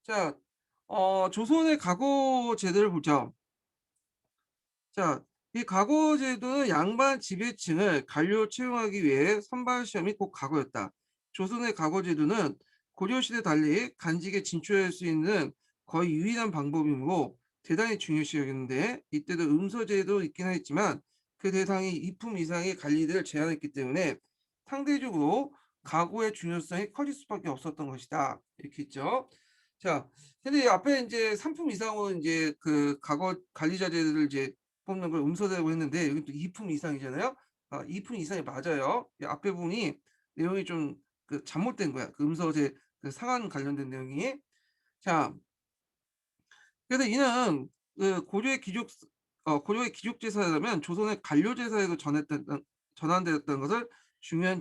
자, 조선의 과거 제도를 보죠. 자, 이 과거 제도는 양반 지배층을 관료 채용하기 위해 선발 시험이 꼭 과거였다. 조선의 과거 제도는 고려시대 달리 간직에 진출할 수 있는 거의 유일한 방법이므로 대단히 중요시 여겼는데, 이때도 음서제도 있긴 했지만 그 대상이 이품 이상의 관리들을 제한했기 때문에 상대적으로 과거의 중요성이 커질 수밖에 없었던 것이다. 이렇게 있죠. 자, 근데 앞에 이제 3품 이상으로 이제 그 과거 관리자재들을 이제 뽑는 걸 음서대라고 했는데, 여기 또 2품 이상이잖아요. 2품 이상이 맞아요. 이 앞에 부분이 내용이 좀 그 잘못된 거야. 그 음서제 그 상한 관련된 내용이. 자, 그래서 이는 그 고려의 귀족 제사라면 조선의 관료 제사에도 전환되었던 것을 중요한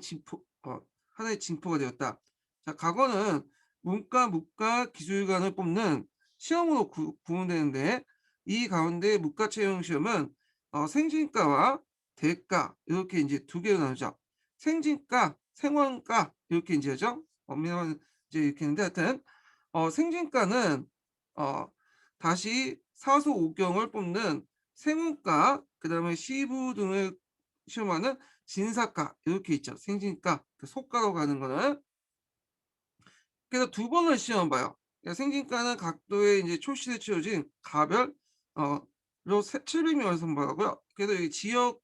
하나의 징표가 되었다. 자, 과거는 문과, 무과, 기술관을 뽑는 시험으로 구분되는데, 이 가운데 무과 채용 시험은 생진과와 대과 이렇게 이제 두 개로 나누죠. 생진과, 생원과 이렇게 이제 하죠. 엄밀한 이제 이렇게 했는데, 하여튼 생진과는 어, 다시 사소 오경을 뽑는 생원과, 그다음에 시부 등을 시험하는 진사과 이렇게 있죠. 생진과, 그 속과로 가는 거는. 그래서 두 번을 시험 봐요. 그러니까 생진과는 각도에 이제 초시에 치러진 가별 로 700명을 선발하고요. 그래서 이 지역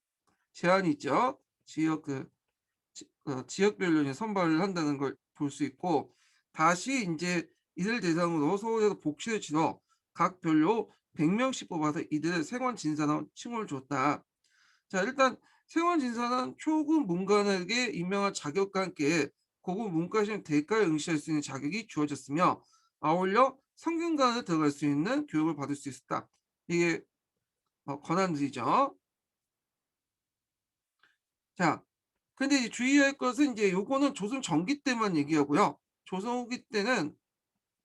제한이 있죠. 지역별로 이제 선발을 한다는 걸 볼 수 있고, 다시 이제 이들 대상으로 서울에서 복시를 치러 각 별로 100명씩 뽑아서 이들을 생원 진사나 칭호를 줬다. 자, 일단 생원 진사는 초급 문관에게 임명한 자격과 함께 고급 문과시험 대가에 응시할 수 있는 자격이 주어졌으며, 아울러 성균관에 들어갈 수 있는 교육을 받을 수 있었다. 이게 권한들이죠. 자, 근데 이제 주의할 것은 이제 요거는 조선 전기 때만 얘기하고요. 조선 후기 때는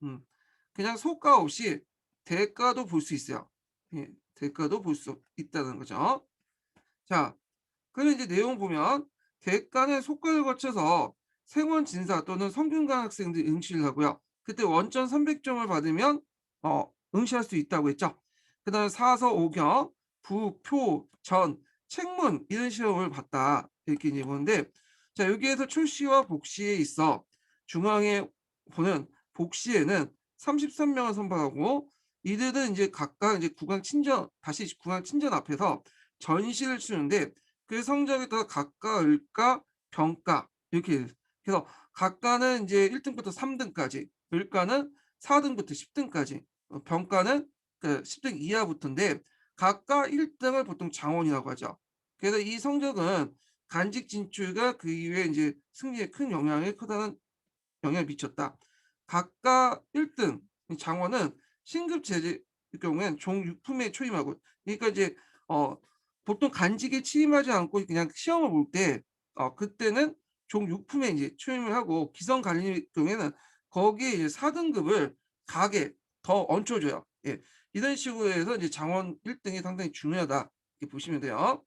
음, 그냥 소가 없이 대가도 볼 수 있어요. 예, 대가도 볼 수 있다는 거죠. 자, 그리고 이제 내용 보면 대가는 속과를 거쳐서 생원 진사 또는 성균관 학생들이 응시를 하고요. 그때 원점 300점을 받으면 응시할 수 있다고 했죠. 그다음에 사서 오경, 부, 표, 전, 책문 이런 시험을 봤다. 이렇게 이제 보는데, 자, 여기에서 출시와 복시에 있어 중앙에 보는 복시에는 33명을 선발하고, 이들은 이제 각각 이제 구강 친전 앞에서 전시를 치는데, 그 성적에 따라 각과, 을과, 병과 이렇게. 그래서 각과는 이제 1등부터 3등까지, 을과는 4등부터 10등까지, 병과는 그 10등 이하부터인데, 각과 1등을 보통 장원이라고 하죠. 그래서 이 성적은 간직 진출과 그 이후에 이제 승리에 큰 영향을 크다는 영향을 미쳤다. 각각 1등 장원은 신급 제재의 경우에는 종 6품에 초임하고, 그러니까 이제 어 보통 간직에 취임하지 않고 그냥 시험을 볼 때 그때는 종 6품에 이제 초임을 하고, 기성 관리 경우에는 거기에 이제 4등급을 가게 더 얹혀줘요. 예. 이런 식으로 해서 이제 장원 1등이 상당히 중요하다. 이렇게 보시면 돼요.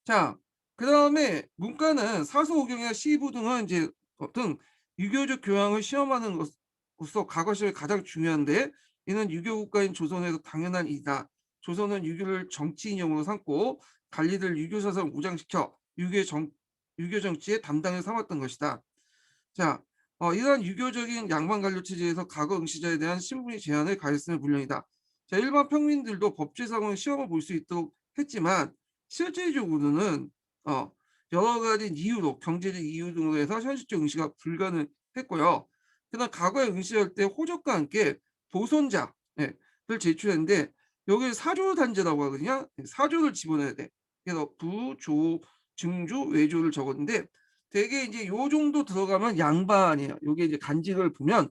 자, 그다음에 문과는 사서오경이나 시부 등은 이제 등 유교적 교양을 시험하는 것으로 과거 시험이 가장 중요한데, 이는 유교 국가인 조선에서 당연한 일이다. 조선은 유교를 정치 이념으로 삼고 관리들 유교 사상을 무장시켜 유교 정치의 담당을 삼았던 것이다. 자, 이러한 유교적인 양반 관료 체제에서 과거 응시자에 대한 신분의 제한을 가했음을 물론이다. 자, 일반 평민들도 법제사고는 시험을 볼 수 있도록 했지만 실질적으로는 어, 여러 가지 이유로, 경제적 이유 등으로 해서 현실적 응시가 불가능했고요. 그다음 과거에 응시할 때 호적과 함께 도선자 를 제출했는데, 여기 사조 단제라고 하거든요. 사조를 집어넣어야 돼. 그래서 부, 조, 증조, 외조를 적었는데, 되게 이제 요 정도 들어가면 양반이에요. 요게 이제 간직을 보면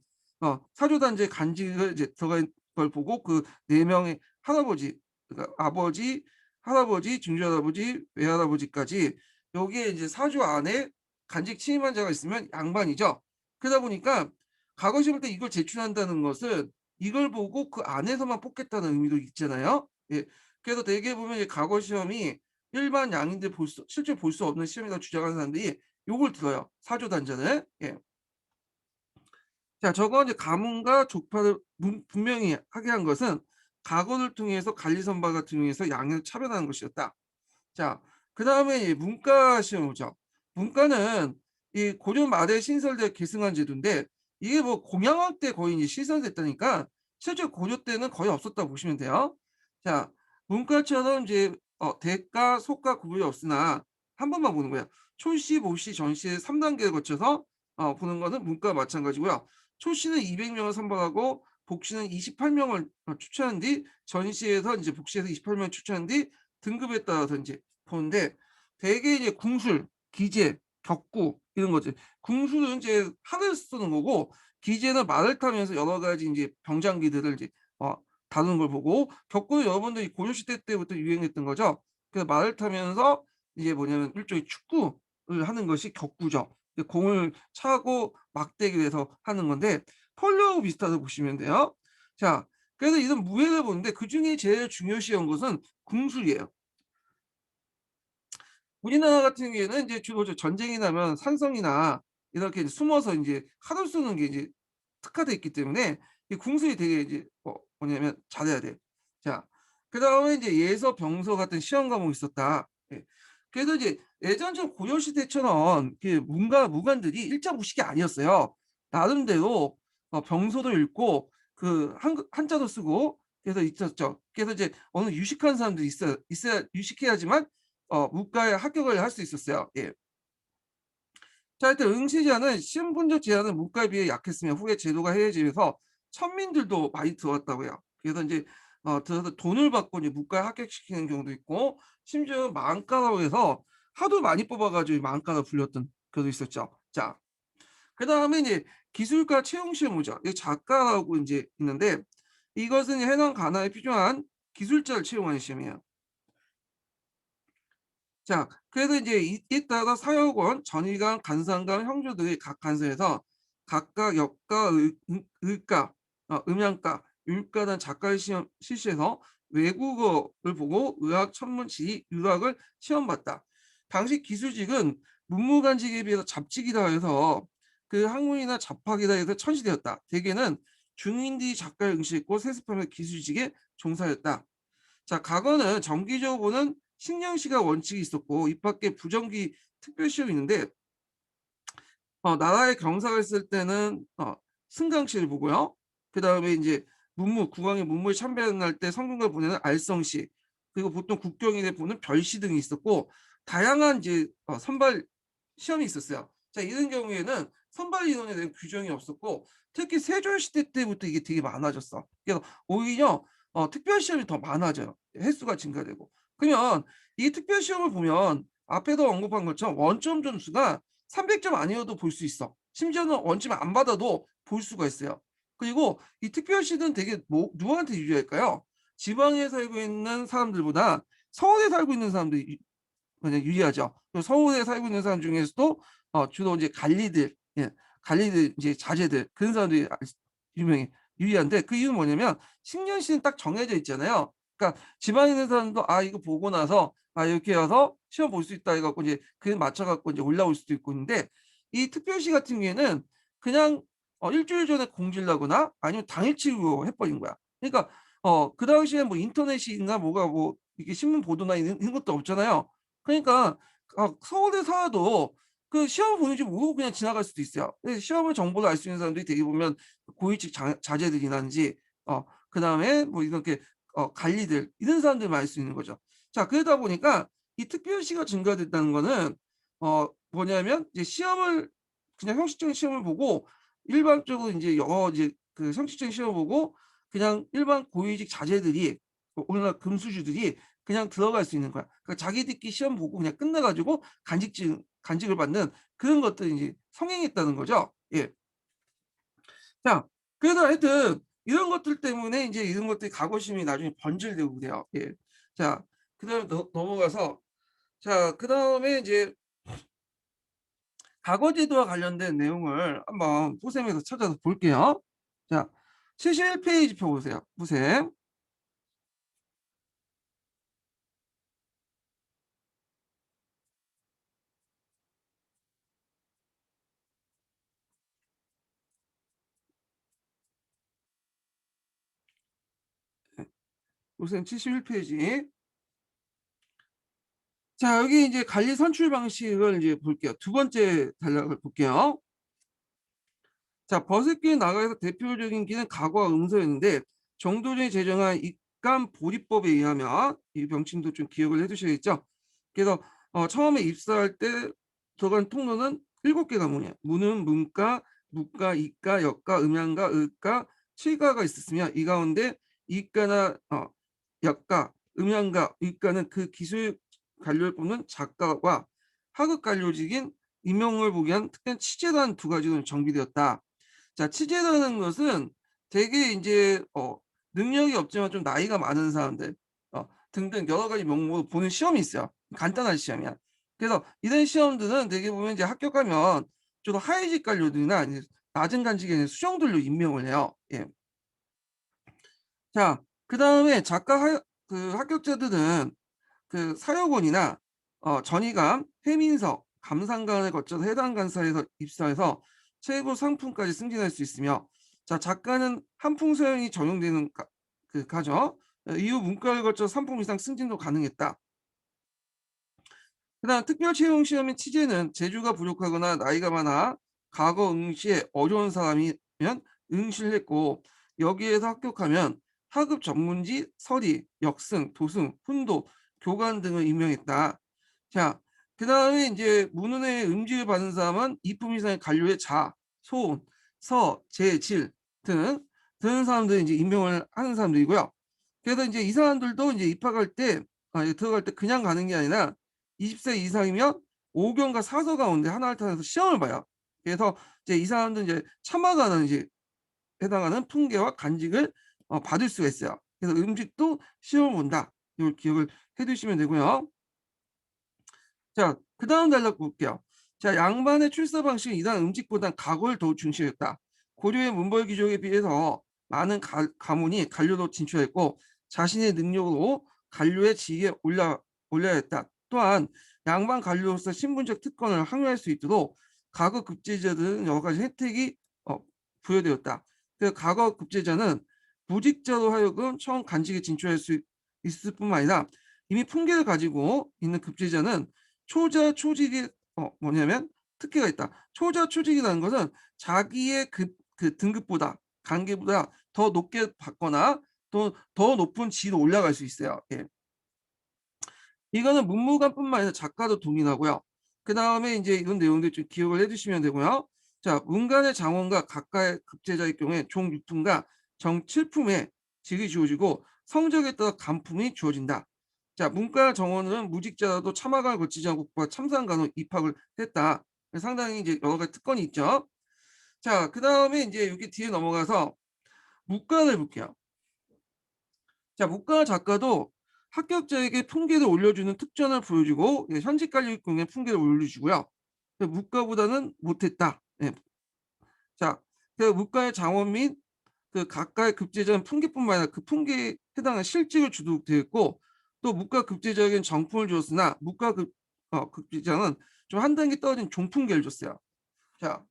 사조 단제 간직을 이제 들어간 걸 보고, 그 네 명의 할아버지, 그러니까 아버지, 할아버지, 증조할아버지, 외할아버지까지 여기에 이제 사조 안에 간직 취임한 자가 있으면 양반이죠. 그러다 보니까 과거 시험 때 이걸 제출한다는 것은 이걸 보고 그 안에서만 뽑겠다는 의미도 있잖아요. 예. 그래서 대개 보면 이제 과거 시험이 일반 양인들 실제 볼 수 없는 시험이라고 주장하는 사람들이 요걸 들어요. 사조 단전을. 예. 자 저거 이제 가문과 족파를 분명히 하게 한 것은 가거를 통해서 관리 선박을 통해서 양을 차별하는 것이었다. 자 그다음에 이 문과 시험 보죠. 문과는 이 고려 말에 신설된 계승한 제도인데 이게 뭐 공양학 때 거의 이제 시설됐다니까 실제 고려 때는 거의 없었다고 보시면 돼요. 자 문과처럼 이제 대가, 소가 구분이 없으나 한 번만 보는 거예요. 초시, 모시, 전시 3 단계를 거쳐서 보는 거는 문과와 마찬가지고요. 초시는 200 명을 선발하고 복시는 28 명을 추천한 뒤 전시에서 인제 복시해서 28 명을 추천한 뒤 등급에 따라서 인제 보는데 대개 이제 궁술, 기재, 격구 이런 거지. 궁술은 인제 활을 쏘는 거고 기재는 말을 타면서 여러 가지 인제 병장기들을 이제 어 다루는 걸 보고 격구는 여러분들이 고려시대 때부터 유행했던 거죠. 그래서 말을 타면서 이게 뭐냐면 일종의 축구를 하는 것이 격구죠. 그 공을 차고 막대기로 해서 하는 건데 폴로하고 비슷하다고 보시면 돼요. 자 그래서 이런 무예를 보는데 그중에 제일 중요시한 것은 궁술이에요. 우리나라 같은 경우에는 이제 주로 전쟁이 나면 산성이나 이렇게 이제 숨어서 인제 칼을 쏘는 게 이제 특화돼 있기 때문에 이 궁술이 되게 이제 뭐냐면 잘해야 돼요. 자 그다음에 인제 예서, 병서 같은 시험 과목이 있었다. 예. 그래서 이제 예전처럼 고려시대처럼 그 무관들이 일자무식이 아니었어요. 나름대로 병서도 읽고 그 한자도 쓰고 그래서 있었죠. 그래서 이제 어느 유식한 사람들이 있어야 유식해야지만 문과에 합격을 할 수 있었어요. 예. 자 하여튼 응시자는 시험 분석 제한은 문과에 비해 약했으며 후에 제도가 해외지에서 천민들도 많이 들어왔다고요. 그래서 인제 들어서 돈을 받고 이제 문과에 합격시키는 경우도 있고 심지어 망과라고 해서 하도 많이 뽑아 가지고 망과라 불렸던 경우도 있었죠. 자 그다음에 이제 기술과 채용 시험 보죠. 이 작가라고 인제 있는데 이것은 해당 관할에 필요한 기술자를 채용하는 시험이에요. 자 그래서 인제 이에 따라 사역원, 전의관, 간사관, 형조들이 각 간서에서 각각 역과 을과 음양과, 율과단 작가의 시험 실시해서 외국어를 보고 의학, 천문, 지리, 유학을 시험 봤다. 당시 기술직은 문무관직에 비해서 잡직이라 해서 그 학문이나 잡학이라 해서 천시되었다. 대개는 중인디 작가를 응시했고 세습하며 기술직에 종사했다. 자 과거는 정기적으로 보는 식량시가 원칙이 있었고 이 밖에 부정기 특별시험이 있는데 나라의 경사가 있을 때는 승강시를 보고요. 그다음에 인제 국왕의 문무에 참배할 때 성균관을 보내는 알성시 그리고 보통 국경일에 보는 별시 등이 있었고 다양한 이제 선발 시험이 있었어요. 자 이런 경우에는 선발 인원에 대한 규정이 없었고 특히 세조시대 때부터 이게 되게 많아졌어. 그래서 오히려 특별 시험이 더 많아져요. 횟수가 증가되고. 그러면 이 특별 시험을 보면 앞에도 언급한 것처럼 원점 점수가 300점 아니어도 볼 수 있어. 심지어는 원점 안 받아도 볼 수가 있어요. 그리고 이 특별시는 되게 누구한테 유리할까요? 지방에 살고 있는 사람들보다 서울에 살고 있는 사람들이 그냥 유리하죠. 그 서울에 살고 있는 사람 중에서도 주로 이제 관리들 관리들 이제 자제들 그런 사람들이 유명해 유리한데 그 이유는 뭐냐면 10 년씩은 딱 정해져 있잖아요. 그러니까 지방에 있는 사람도 '아 이거 보고 나서 이렇게 와서 시험 볼 수 있다.' 해 갖고 이제 그에 맞춰 갖고 이제 올라올 수도 있고 있는데 이 특별시 같은 경우에는 그냥 주일 전에 공지를 나거나 아니면 당일치기로 해 버린 거야. 그러니까 그 당시에 뭐 인터넷이 있나 뭐가 뭐 이게 신문 보도나 이런 것도 없잖아요. 그러니까 서울에 살아도 그 시험을 보는지 모르고 그냥 지나갈 수도 있어요. 예 시험을 정보를 알 수 있는 사람들이 되게 보면 고위직 자제들이라든지 그다음에 뭐 이렇게 관리들 이런 사람들만 알 수 있는 거죠. 자 그러다 보니까 이 특별시가 증가됐다는 거는 뭐냐면 이제 시험을 그냥 형식적인 시험을 보고 일반적으로 인제 이제 그 형식적인 시험을 보고 그냥 일반 고위직 자제들이 오늘날 금수저들이 그냥 들어갈 수 있는 거야. 그러니까 자기들끼리 시험 보고 그냥 끝내 가지고 간직을 받는 그런 것들이 이제 성행했다는 거죠. 예. 자 그래서 하여튼 이런 것들 때문에 인제 이런 것들이 과거심이 나중에 번질되고 그래요. 예. 자 그다음에 넘어가서 자 그다음에 이제 과거 제도와 관련된 내용을 한번 보셈에서 찾아서 볼게요. 자 71 페이지 펴 보세요. 보셈. 우선 71페이지. 자, 여기 이제 관리 선출 방식을 이제 볼게요. 두 번째 단락을 볼게요. 자, 버스킹 나라에서 대표적인 기는 과거와 음서였는데 정도전이 제정한 입감 보리법에 의하면 이 명칭도 좀 기억을 해두셔야겠죠. 그래서 처음에 입사할 때 들어간 통로는 7개 과목이에요. 문은 문과, 무과, 이과, 역과, 음양과, 의과, 칠과가 있었으며 이 가운데 이과나 역과, 음양과, 의과는 그 기술 관료를 뽑는 작가와 하급 관료직인 임용을 보기 위한 특별 취재단 두 가지로 정비되었다. 자, 취재라는 것은 되게 이제 능력이 없지만 좀 나이가 많은 사람들 등등 여러 가지 명목으로 보는 시험이 있어요. 간단한 시험이야. 그래서 이런 시험들은 되게 보면 이제 합격하면 좀 하위직 관료들이나 이제 낮은 간직에 있는 수정들로 임명을 해요. 예. 자, 그다음에 그 합격자들은 그 사역원이나 전의감, 해민서, 감상관을 거쳐서 해당 간사에서 입사해서 최고 상품까지 승진할 수 있으며, 자, 작가는 한풍 서형이 적용되는 그 가죠. 이후 문과를 거쳐 3품 이상 승진도 가능했다. 그다음 특별 채용 시험의 취재는 재주가 부족하거나 나이가 많아 과거 응시에 어려운 사람이면 응시를 했고 여기에서 합격하면 하급 전문지, 서리, 역승, 도승, 훈도, 교관 등을 임명했다. 자, 그다음에 이제 문헌의 음지를 받은 사람은 2품 이상의 관료의 자, 소원, 서, 제, 질 등 드는 사람들이 이제 임명을 하는 사람들이고요. 그래서 이제 이 사람들도 이제 입학할 때 들어갈 때 그냥 가는 게 아니라 20세 이상이면 5경과 사서 가운데 하나를 타서 시험을 봐요. 그래서 이제 이 사람들은 이제 참화관은 이제 해당하는 풍계와 간직을 받을 수가 있어요. 그래서 음식도 시험을 본다. 이걸 기억을 해두시면 되고요. 자, 그 다음 단락 볼게요. 자, 양반의 출사 방식은 이단 음식보단 각오를 더 중시했다. 고려의 문벌 귀족에 비해서 많은 가문이 관료로 진출했고 자신의 능력으로 관료의 지위에 올려야 했다. 또한 양반 관료로서 신분적 특권을 확보할 수 있도록 과거 급제자들은 여러 가지 혜택이 부여되었다. 그 과거 급제자는 부직자로 하여금 처음 간직에 진출할 수 있을 뿐만 아니라 이미 풍계를 가지고 있는 급제자는 초자 초직이 뭐냐면 특기가 있다. 초자 초직이라는 것은 자기의 그 등급보다 관계보다 더 높게 받거나 또 더 높은 지위로 올라갈 수 있어요. 예. 이거는 문무관뿐만 아니라 작가도 동일하고요. 그 다음에 이제 이런 내용들 좀 기억을 해주시면 되고요. 자, 문간의 장원과 각가의 급제자의 경우에 종 6품과 정 7품에 직이 주어지고 성적에 따라 간품이 주어진다. 자, 문과 정원은 무직자도 참하관을 거치지 않고 참상관으로 입학을 했다. 상당히 이제 여러 가지 특권이 있죠. 자, 그 다음에 이제 여기 뒤에 넘어가서 문과를 볼게요. 자, 문과 작가도 합격자에게 품계를 올려주는 특전을 보여주고 현직 관리공의 품계를 올려주고요. 문과보다는 못했다. 네. 자, 그 문과의 장원 및 그 각각의 급제자는 품계뿐만 아니라 그 품계에 해당하는 실직을 주도록 되어 있고 또 문과 급제자에게는 정품을 주었으나 문과 급제자는 좀 한 단계 떨어진 종품계를 줬어요. 자,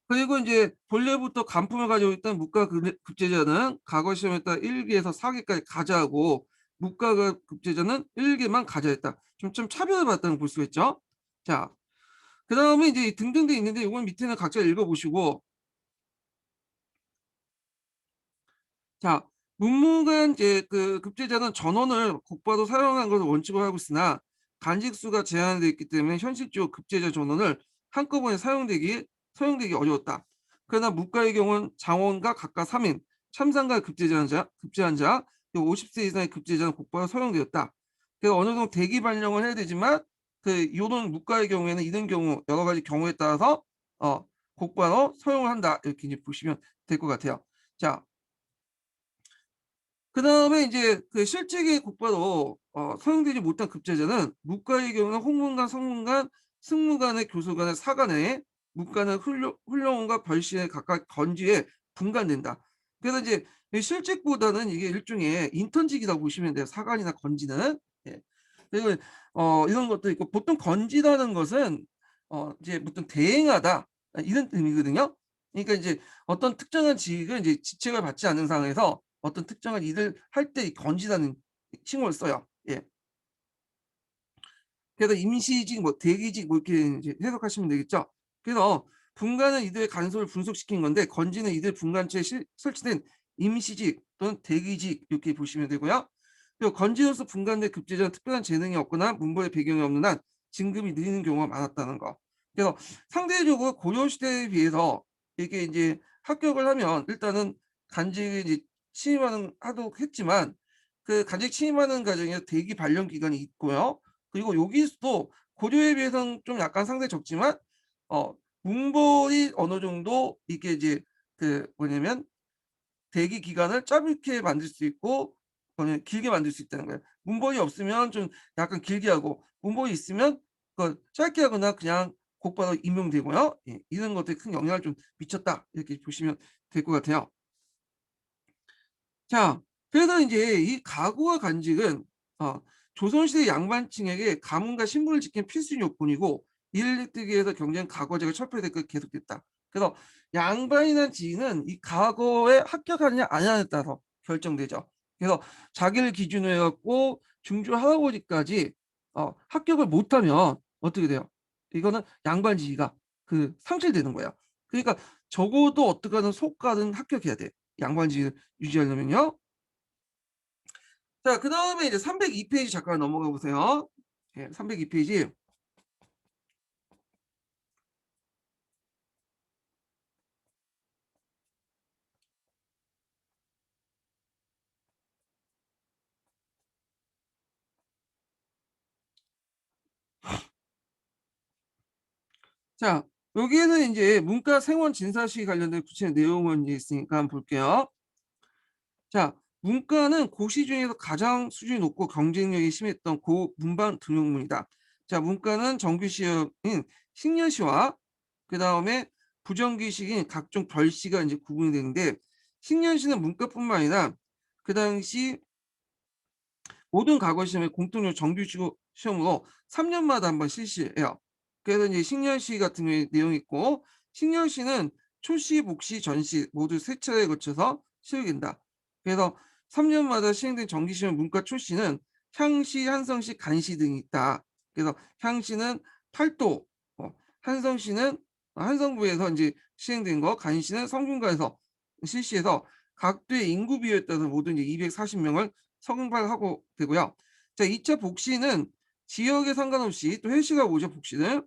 그리고 이제 본래부터 간품을 가지고 있던 문과 급제자는 과거 시험에 따라 1기에서 4기까지 가자하고 문과 급제자는 1기만 가자 했다. 좀 차별을 받았다는 걸 볼 수가 있죠. 자, 그 다음에 이제 등등등 있는데 이건 밑에는 각자 읽어보시고 자, 문무관 이제 그 급제자는 전원을 곧바로 사용하는 것을 원칙으로 하고 있으나 간직수가 제한되어 있기 때문에 현실적으로 급제자 전원을 한꺼번에 사용되기 어려웠다. 그러나 문과의 경우는 장원과 각각 3인, 참상과 급제한 자, 50세 이상의 급제자는 곧바로 사용되었다. 그래서 어느 정도 대기 발령을 해야 되지만 그 요런 문과의 경우에는 이런 경우 여러 가지 경우에 따라서 곧바로 사용을 한다. 이렇게 이제 보시면 될 것 같아요. 자, 그다음에 이제 그 실직이 곧바로 사용되지 못한 급제자는 문과의 경우는 홍문관, 성문관, 승무관의 교수관의 사관에 문과는 훈령원과 별시에 각각 건지에 분간된다. 그래서 이제 실직보다는 이게 일종의 인턴직이라고 보시면 돼요. 사관이나 건지는. 예. 그리고 이런 것도 있고 보통 건지라는 것은 이제 보통 대행하다 이런 의미거든요. 그러니까 이제 어떤 특정한 직을 이제 지책을 받지 않는 상황에서 어떤 특정한 일을 할 때 건지라는 칭호를 써요. 예. 그래서 임시직 뭐 대기직 뭐 이렇게 이제 해석하시면 되겠죠. 그래서 분간은 이들의 간소를 분속시킨 건데 건지는 이들 분간처에 설치된 임시직 또는 대기직 이렇게 보시면 되고요. 그리고 건지로서 분간된 급제자는 특별한 재능이 없거나 문벌의 배경이 없는 한 진급이 느리는 경우가 많았다는 거. 그래서 상대적으로 고려 시대에 비해서 이게 이제 합격을 하면 일단은 간직을 이제 취임하는 하도록 했지만 그 간직 취임하는 과정에 대기 발령 기간이 있고요. 그리고 여기서도 고려에 비해서는 좀 약간 상당히 적지만 어 문벌이 어느 정도 이게 이제 그 뭐냐면 대기 기간을 짧게 만들 수 있고 길게 만들 수 있다는 거예요. 문벌이 없으면 좀 약간 길게 하고 문벌이 있으면 그 짧게 하거나 그냥 곧바로 임용되고요. 예. 이런 것들이 큰 영향을 좀 미쳤다. 이렇게 보시면 될 것 같아요. 자, 그래서 인제 이 가구와 간직은 어 조선시대 양반층에게 가문과 신분을 지키는 필수 요건이고 이를 획득 위해서 경쟁 가거제가 철폐되고 계속됐다. 그래서 양반이나 지인은 이 가거에 합격하느냐 안 하느냐에 따라서 결정되죠. 그래서 자기를 기준으로 해 갖고 중주 할아버지까지 합격을 못하면 어떻게 돼요? 이거는 양반 지위가 그 상실되는 거예요. 그러니까 적어도 어떻게든 속가는 합격해야 돼. 양반 지위를 유지하려면요. 자, 그다음에 이제 302 페이지 잠깐 넘어가 보세요. 예, 302 페이지. 자, 여기에는 인제 문과 생원 진사시 관련된 구체적 내용은 이제 있으니까 한번 볼게요. 자, 문과는 고시 중에서 가장 수준이 높고 경쟁력이 심했던 고문방 등록문이다. 자, 문과는 정규 시험인 식년시와 그다음에 부정규식인 각종 별시가 인제 구분이 되는데 식년시는 문과뿐만 아니라 그 당시 모든 과거 시험의 공통적 정규 시험으로 3 년마다 한번 실시해요. 그래서 이제 식년시 같은 경우에 내용이 있고 식년시는 초시, 복시, 전시 모두 3 차례에 거쳐서 시행된다. 그래서 3 년마다 시행된 정기 시험 문과 초시는 향시, 한성시, 간시 등이 있다. 그래서 향시는 팔도, 한성시는 한성부에서 인제 시행된 거, 간시는 성균관에서 실시해서 각도의 인구 비율에 따라서 모두 이제 240 명을 성발하고 되고요. 자, 2차 복시는 지역에 상관없이 또 회시가 오죠, 복시는.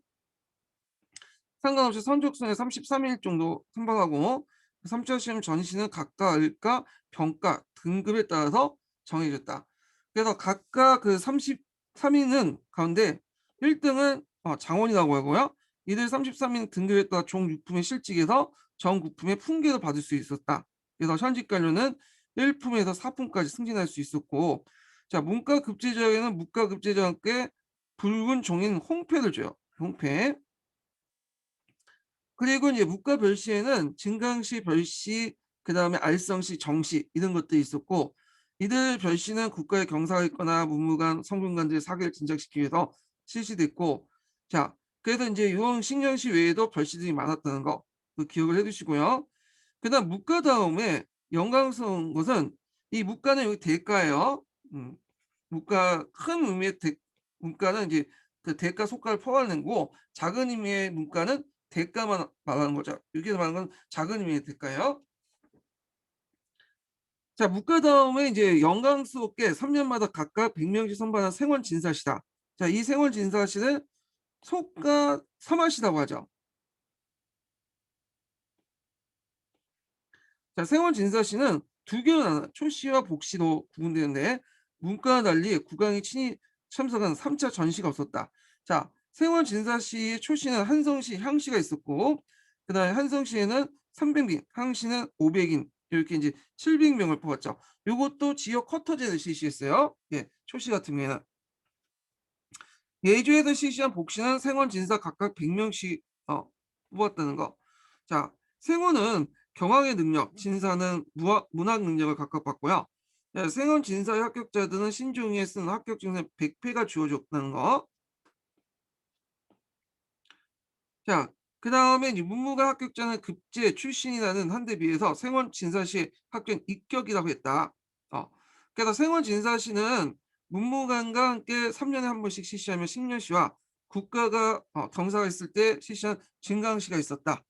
상관없이 선적순에 33일 정도 선발하고 3차 시험 전시는 각각 을과 병가 등급에 따라서 정해졌다. 그래서 각각 그 33 인은 가운데 1 등은 장원이라고 하고요. 이들 33인 등급에 따라 종 6 품의 실직에서 전 9 품의 품계를 받을 수 있었다. 그래서 현직 관료는 1 품에서 4 품까지 승진할 수 있었고 자, 문과 급제자에는 문과 급제자와 함께 붉은 종인 홍패를 줘요. 홍패. 그리고 이제 문과 별시에는 증강시, 별시, 그다음에 알성시, 정시 이런 것들이 있었고 이들 별시는 국가의 경사가 있거나 문무관, 성균관들의 사기를 진작시키기 위해서 실시됐고 자, 그래서 인제 요런 신경시 외에도 별시들이 많았다는 거 그 기억을 해 두시고요. 그다음 문과 다음에 영광스러운 것은 이 문과는 여기 대가예요. 문과 큰 의미의 문과는 이제 그 대가 속가를 포괄하는 거고 작은 의미의 문과는 대가만 말하는 거죠. 여기서 말하는 건 작은 의미의 대가예요. 자, 문과 다음에 이제 영광스럽게 3 년마다 각각 100 명씩 선발하는 생원 진사시다. 자, 이 생원 진사시는 속가 서마시라고 하죠. 자, 생원 진사시는 두 개로 나눠 초시와 복시로 구분되는데 문과와 달리 국왕이 친히 참석한 3차 전시가 없었다. 자, 생원 진사시의 초시는 한성시, 향시가 있었고 그다음에 한성시에는 300 명, 향시는 500인 이렇게 인제 700 명을 뽑았죠. 요것도 지역 쿼터제를 실시했어요. 예, 초시 같은 경우에는. 예주에서 실시한 복시는 생원 진사 각각 100 명씩 뽑았다는 거. 자, 생원은 경영의 능력, 진사는 문학 능력을 각각 받고요. 네, 생원 진사의 합격자들은 신중에 쓴 합격 증서 100 회가 주어졌다는 거. 자, 그다음에 이제 문무과 합격자는 급제 출신이라는 한데 비해서 생원 진사 시 합격 입격이라고 했다. 어. 그래서 생원 진사 시는 문무관과 함께 3 년에 한 번씩 실시하며 신년시와 국가가 경사가 있을 때 실시한 진강시가 있었다.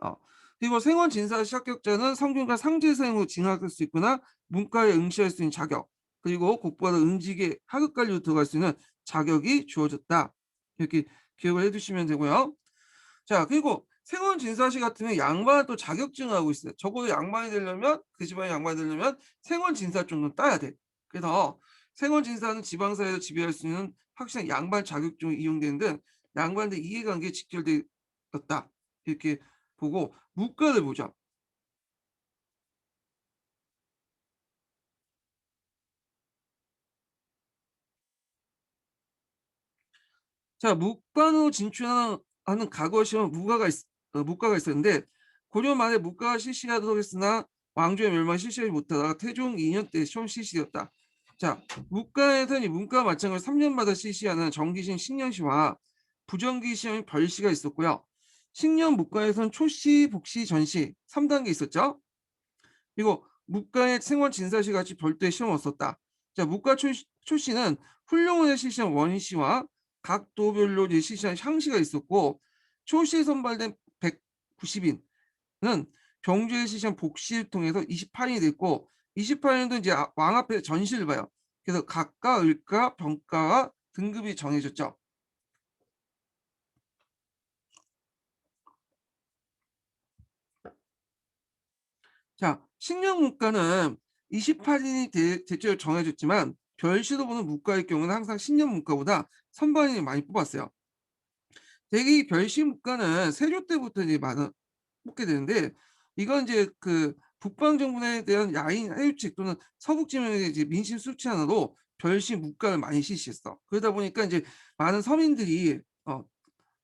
어. 그리고 생원 진사 시 합격자는 성균관 상재생으로 진학할 수 있거나 문과에 응시할 수 있는 자격, 그리고 곧바로 응직에 하급 관리로 들어갈 수 있는 자격이 주어졌다. 이렇게 기억을 해 두시면 되고요. 자, 그리고 생원 진사시 같은 경우에 양반은 또 자격증을 하고 있어요. 적어도 양반이 되려면, 그 집안의 양반이 되려면 생원 진사 정도는 따야 돼. 그래서 생원 진사는 지방사회에서 지배할 수 있는 확실한 양반 자격증이 이용되는데, 양반들 이해관계에 직결되었다. 이렇게 보고 문과를 보죠. 자, 묵관으로 진출하는 과거 시험 무과가 있었는데, 고려 말에 무과가 실시하도록 했으나 왕조의 멸망 실시하지 못하다가 태종 2년 때 시험 실시되었다. 자, 무과에서는 이 문과 마찬가지로 3년마다 실시하는 정기신 신년시와 부정기 시험인 별시가 있었고요. 신년 무과에서는 초시, 복시, 전시 3단계 있었죠. 그리고 문과의 생원 진사시 같이 별도의 시험을 썼다. 자, 문과 출시는 훌륭원에 실시한 원시와 각 도별로 이제 실시한 향시가 있었고, 초시에 선발된 190인은 경주에 실시한 복시를 통해서 28인이 됐고, 28인도 이제 왕 앞에 전시를 봐요. 그래서 각과 을과 병과와 등급이 정해졌죠. 자, 식량 문과는 28인이 대체로 정해졌지만 별시로 보는 문과의 경우는 항상 신년 문과보다 선발인이 많이 뽑았어요. 대개 이 별시 문과는 세조 때부터 이제 많은 뽑게 되는데, 이건 이제 그 북방 정부에 대한 야인 해유책 또는 서북 지방의 이제 민심 수치 하나로 별시 문과를 많이 실시했어. 그러다 보니까 이제 많은 서민들이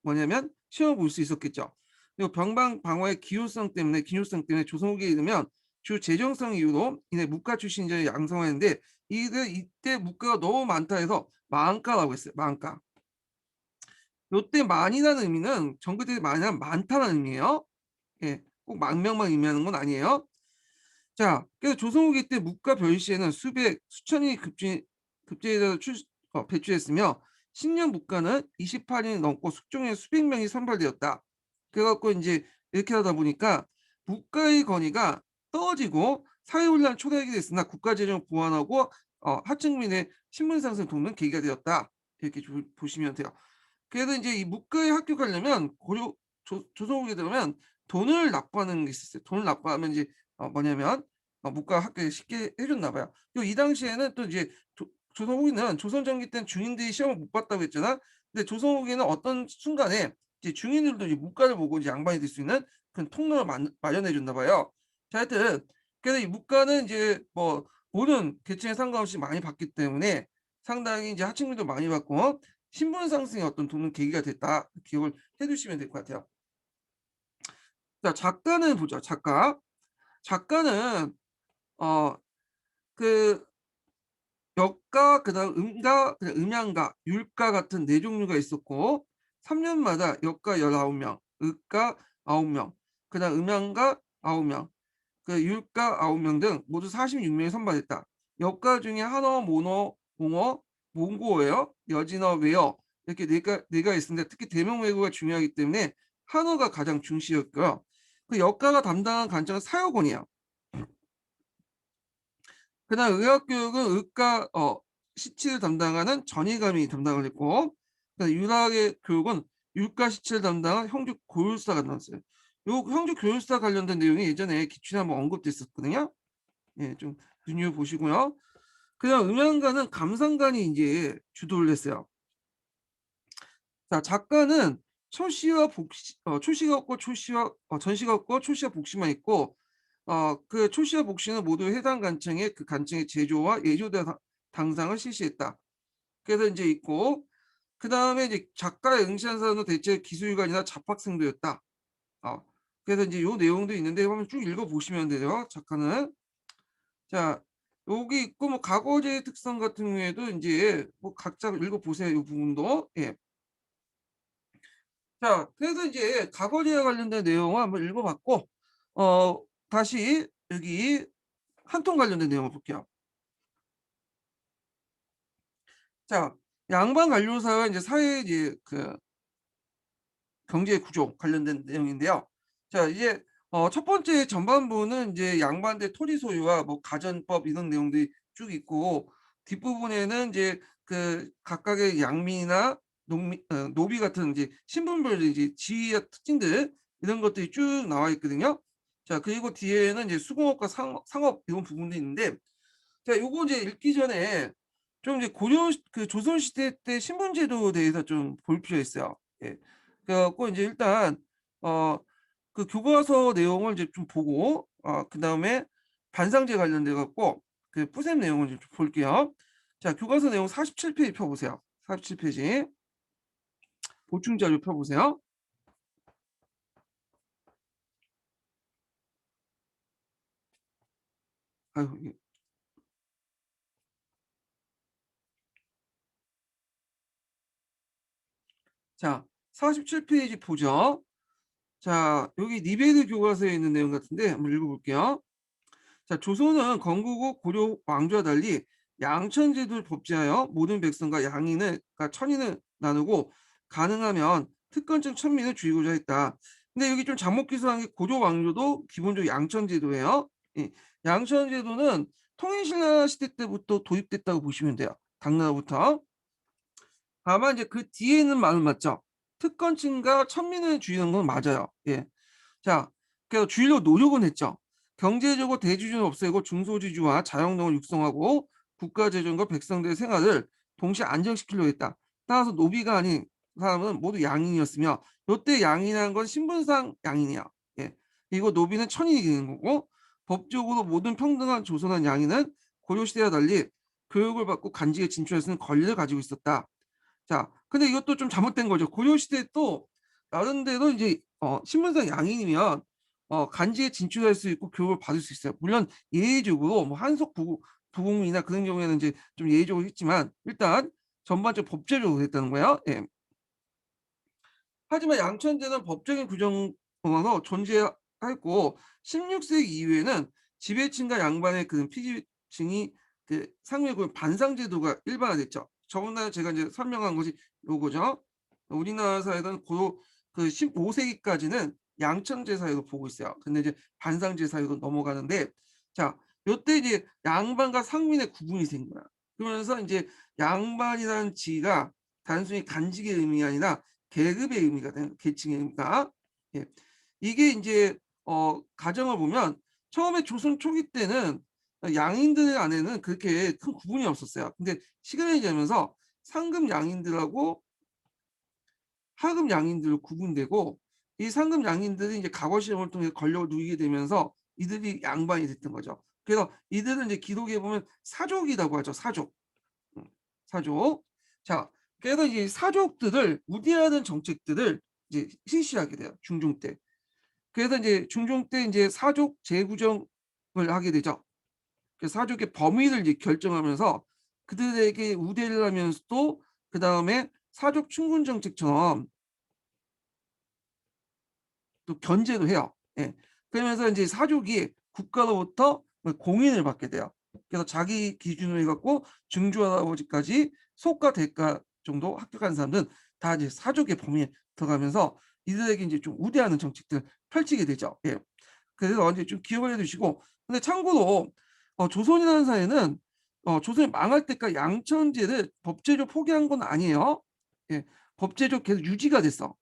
뭐냐면 시험을 볼 수 있었겠죠. 그리고 병방 방어의 기효성 때문에 조선후기에 이르면 주 재정성 이유로 이내 문과 출신자를 양성하는데, 이때 문과가 너무 많다 해서 망과라고 했어요. 망과. 요때 많이라는 의미는 전국에 많이란 많다는 의미예요. 예, 꼭 망명만 의미하는 건 아니에요. 자, 그래서 조선후기 때 문과 별시에는 수백 수천이 급제해서 배출했으며, 신년 문과는 28인이 넘고 숙종에 수백 명이 선발되었다. 그래갖고 이제 이렇게 하다 보니까 문과의 권위가 떨어지고 사회혼란 초래하게 됐으나 국가재정을 보완하고 하층민의 신분 상승을 돕는 계기가 되었다. 이렇게 보시면 돼요. 그래서 이제 이 문과에 합격하려면 조선후기에 들어오면 돈을 납부하는 게 있었어요. 돈을 납부하면 이제 뭐냐면 문과 합격을 쉽게 해줬나 봐요. 그리고 이 당시에는 또 이제 조선 후기는 조선 전기 때는 중인들이 시험을 못 봤다고 했잖아. 근데 조선 후기는 어떤 순간에 이제 중인들도 이제 문과를 보고 이제 양반이 될 수 있는 그런 통로를 마련해 줬나 봐요. 자, 하여튼 그래서 이 문과는 이제 뭐 모든 계층에 상관없이 많이 봤기 때문에 상당히 이제 하층민도 많이 받고 신분 상승의 어떤 돕는 계기가 됐다. 기억을 해두시면 될 것 같아요. 자, 작가는 보죠. 작가는 어 그 역가, 그다음 음가, 그다음 음양가, 율가 같은 네 종류가 있었고, 3년마다 역가 19명, 을가 9명, 그다음 음양가 9명, 그 율가 9명 등 모두 46명이 선발됐다. 역가 중에 한어, 모너, 몽어, 몽고어예요. 여진어, 외어 이렇게 네가 있는데, 특히 대명 외국어가 중요하기 때문에 한어가 가장 중시였고요. 그 역가가 담당한 관청은 사역원이에요. 그다음 의학교육은 의과 시치를 담당하는 전의감이 담당을 했고, 그다음 유학의 교육은 율과 시치를 담당한 형주 교육사가 나왔어요. 요 형주 교육사 관련된 내용이 예전에 기출에 한번 언급됐었거든요. 예, 좀 눈여보시고요. 그다음 음양가는 감상관이 이제 주도를 했어요. 자, 작가는 초시와 복시, 초시가 없고 전시가 없고 초시와 복시만 있고, 그 초시와 복시는 모두 해당 간청의 그 간청의 제조와 예조대 당상을 실시했다. 그래서 이제 있고, 그 다음에 이제 작가의 응시한 사람은 대체 기술관이나 잡학생도였다. 어, 그래서 이제 요 내용도 있는데 한번 쭉 읽어 보시면 돼요. 작가는. 자, 여기 있고 뭐 과거제의 특성 같은 경우에도 이제 뭐 각자 읽어 보세요. 이 부분도. 예. 자, 그래서 이제 가거리와 관련된 내용을 한번 읽어 봤고 어 다시 여기 한통 관련된 내용을 볼게요. 자, 양반 관료사와 이제 사회 이제 경제 구조 관련된 내용인데요. 자, 이제 첫 번째 전반부는 이제 양반대 토지 소유와 뭐 가전법 이런 내용들이 쭉 있고, 뒷부분에는 이제 각각의 양민이나 노비 같은 이제 신분별의 이제 지위와 특징들 이런 것들이 쭉 나와 있거든요. 자, 그리고 뒤에는 이제 수공업과 상업 이런 부분도 있는데, 자, 요거 이제 읽기 전에 좀 이제 조선 시대 때 신분 제도에 대해서 좀 볼 필요가 있어요. 예. 그래 갖고 인제 일단 어 교과서 내용을 이제 좀 보고 그다음에 반상제 관련돼 갖고 푸셈 내용을 좀 볼게요. 자, 교과서 내용 47 페이지 펴 보세요. 47 페이지. 보충 자료 펴 보세요. 아이고 이게 자, 47 페이지 보죠. 자, 여기 니베르 교과서에 있는 내용 같은데 한번 읽어 볼게요. 자, 조선은 건국 후 고려 왕조와 달리 양천제도를 법제하여 모든 백성과 양인을, 그러니까 천인을 나누고 가능하면 특권층 천민을 줄이고자 했다. 근데 여기 좀 잘못 기술한 게 고려 왕조도 기본적으로 양천제도예요. 예, 양천제도는 통일신라 시대 때부터 도입됐다고 보시면 돼요. 당나라부터. 다만 이제 그 뒤에 있는 말은 맞죠. 특권층과 천민을 줄이는 건 맞아요. 예. 자, 그래서 줄이려고 노력은 했죠. 경제적으로 대주주는 없애고 중소지주와 자영농을 육성하고 국가 재정과 백성들의 생활을 동시에 안정시키려고 했다. 따라서 노비가 아닌 사람은 모두 양인이었으며, 요때 양인이라는 건 신분상 양인이야. 예. 그리고 노비는 천인이 되는 거고, 법적으로 모든 평등한 조선한 양인은 고려시대와 달리 교육을 받고 간직에 진출할 수 있는 권리를 가지고 있었다. 자, 근데 이것도 좀 잘못된 거죠. 고려시대 또 나름대로 이제 신분상 양인이면 간지에 진출할 수 있고 교육을 받을 수 있어요. 물론 예외적으로 뭐 한속 부국민이나 그런 경우에는 이제 좀 예외적으로 있지만 일단 전반적으로 법제적으로 됐다는 거예요. 예. 하지만 양천제는 법적인 규정으로 존재했고 16세기 이후에는 지배층과 양반의 피지층이 상회군 반상제도가 일반화됐죠. 저번에 제가 이제 설명한 것이 요거죠. 우리나라 사회는 고그 15세기까지는 양천제 사회로 보고 있어요. 근데 이제 반상제 사회로 넘어가는데, 자, 요때 이제 양반과 상민의 구분이 생긴 거야. 그러면서 이제 양반이라는 지위가 단순히 간직의 의미가 아니라 계급의 의미가 되는, 계층의 의미가. 예. 이게 인제 가정을 보면 처음에 조선 초기 때는 양인들 안에는 그렇게 큰 구분이 없었어요. 근데 시간이 지나면서 상급 양인들하고 하급 양인들로 구분되고, 이 상급 양인들이 이제 과거 시험을 통해 권력을 누리게 되면서 이들이 양반이 됐던 거죠. 그래서 이들은 이제 기록에 보면 사족이라고 하죠. 사족. 음, 사족. 자, 그래서 이 사족들을 우대하는 정책들을 이제 실시하게 돼요. 중종 때. 그래서 이제 중종 때 이제 사족 재구정을 하게 되죠. 그 사족의 범위를 이제 결정하면서 그들에게 우대를 하면서도 그다음에 사족 충군 정책처럼 또 견제도 해요. 예. 그러면서 인제 사족이 국가로부터 공인을 받게 돼요. 그래서 자기 기준으로 해 갖고 증조 할아버지까지 소과 대가 정도 합격한 사람들은 다 이제 사족의 범위에 들어가면서 이들에게 인제 좀 우대하는 정책들을 펼치게 되죠. 예. 그래서 인제 좀 기억을 해 두시고, 근데 참고로 조선이라는 사회는 조선이 망할 때까지 양천제를 법제적으로 포기한 건 아니에요. 예. 법제적으로 계속 유지가 됐어.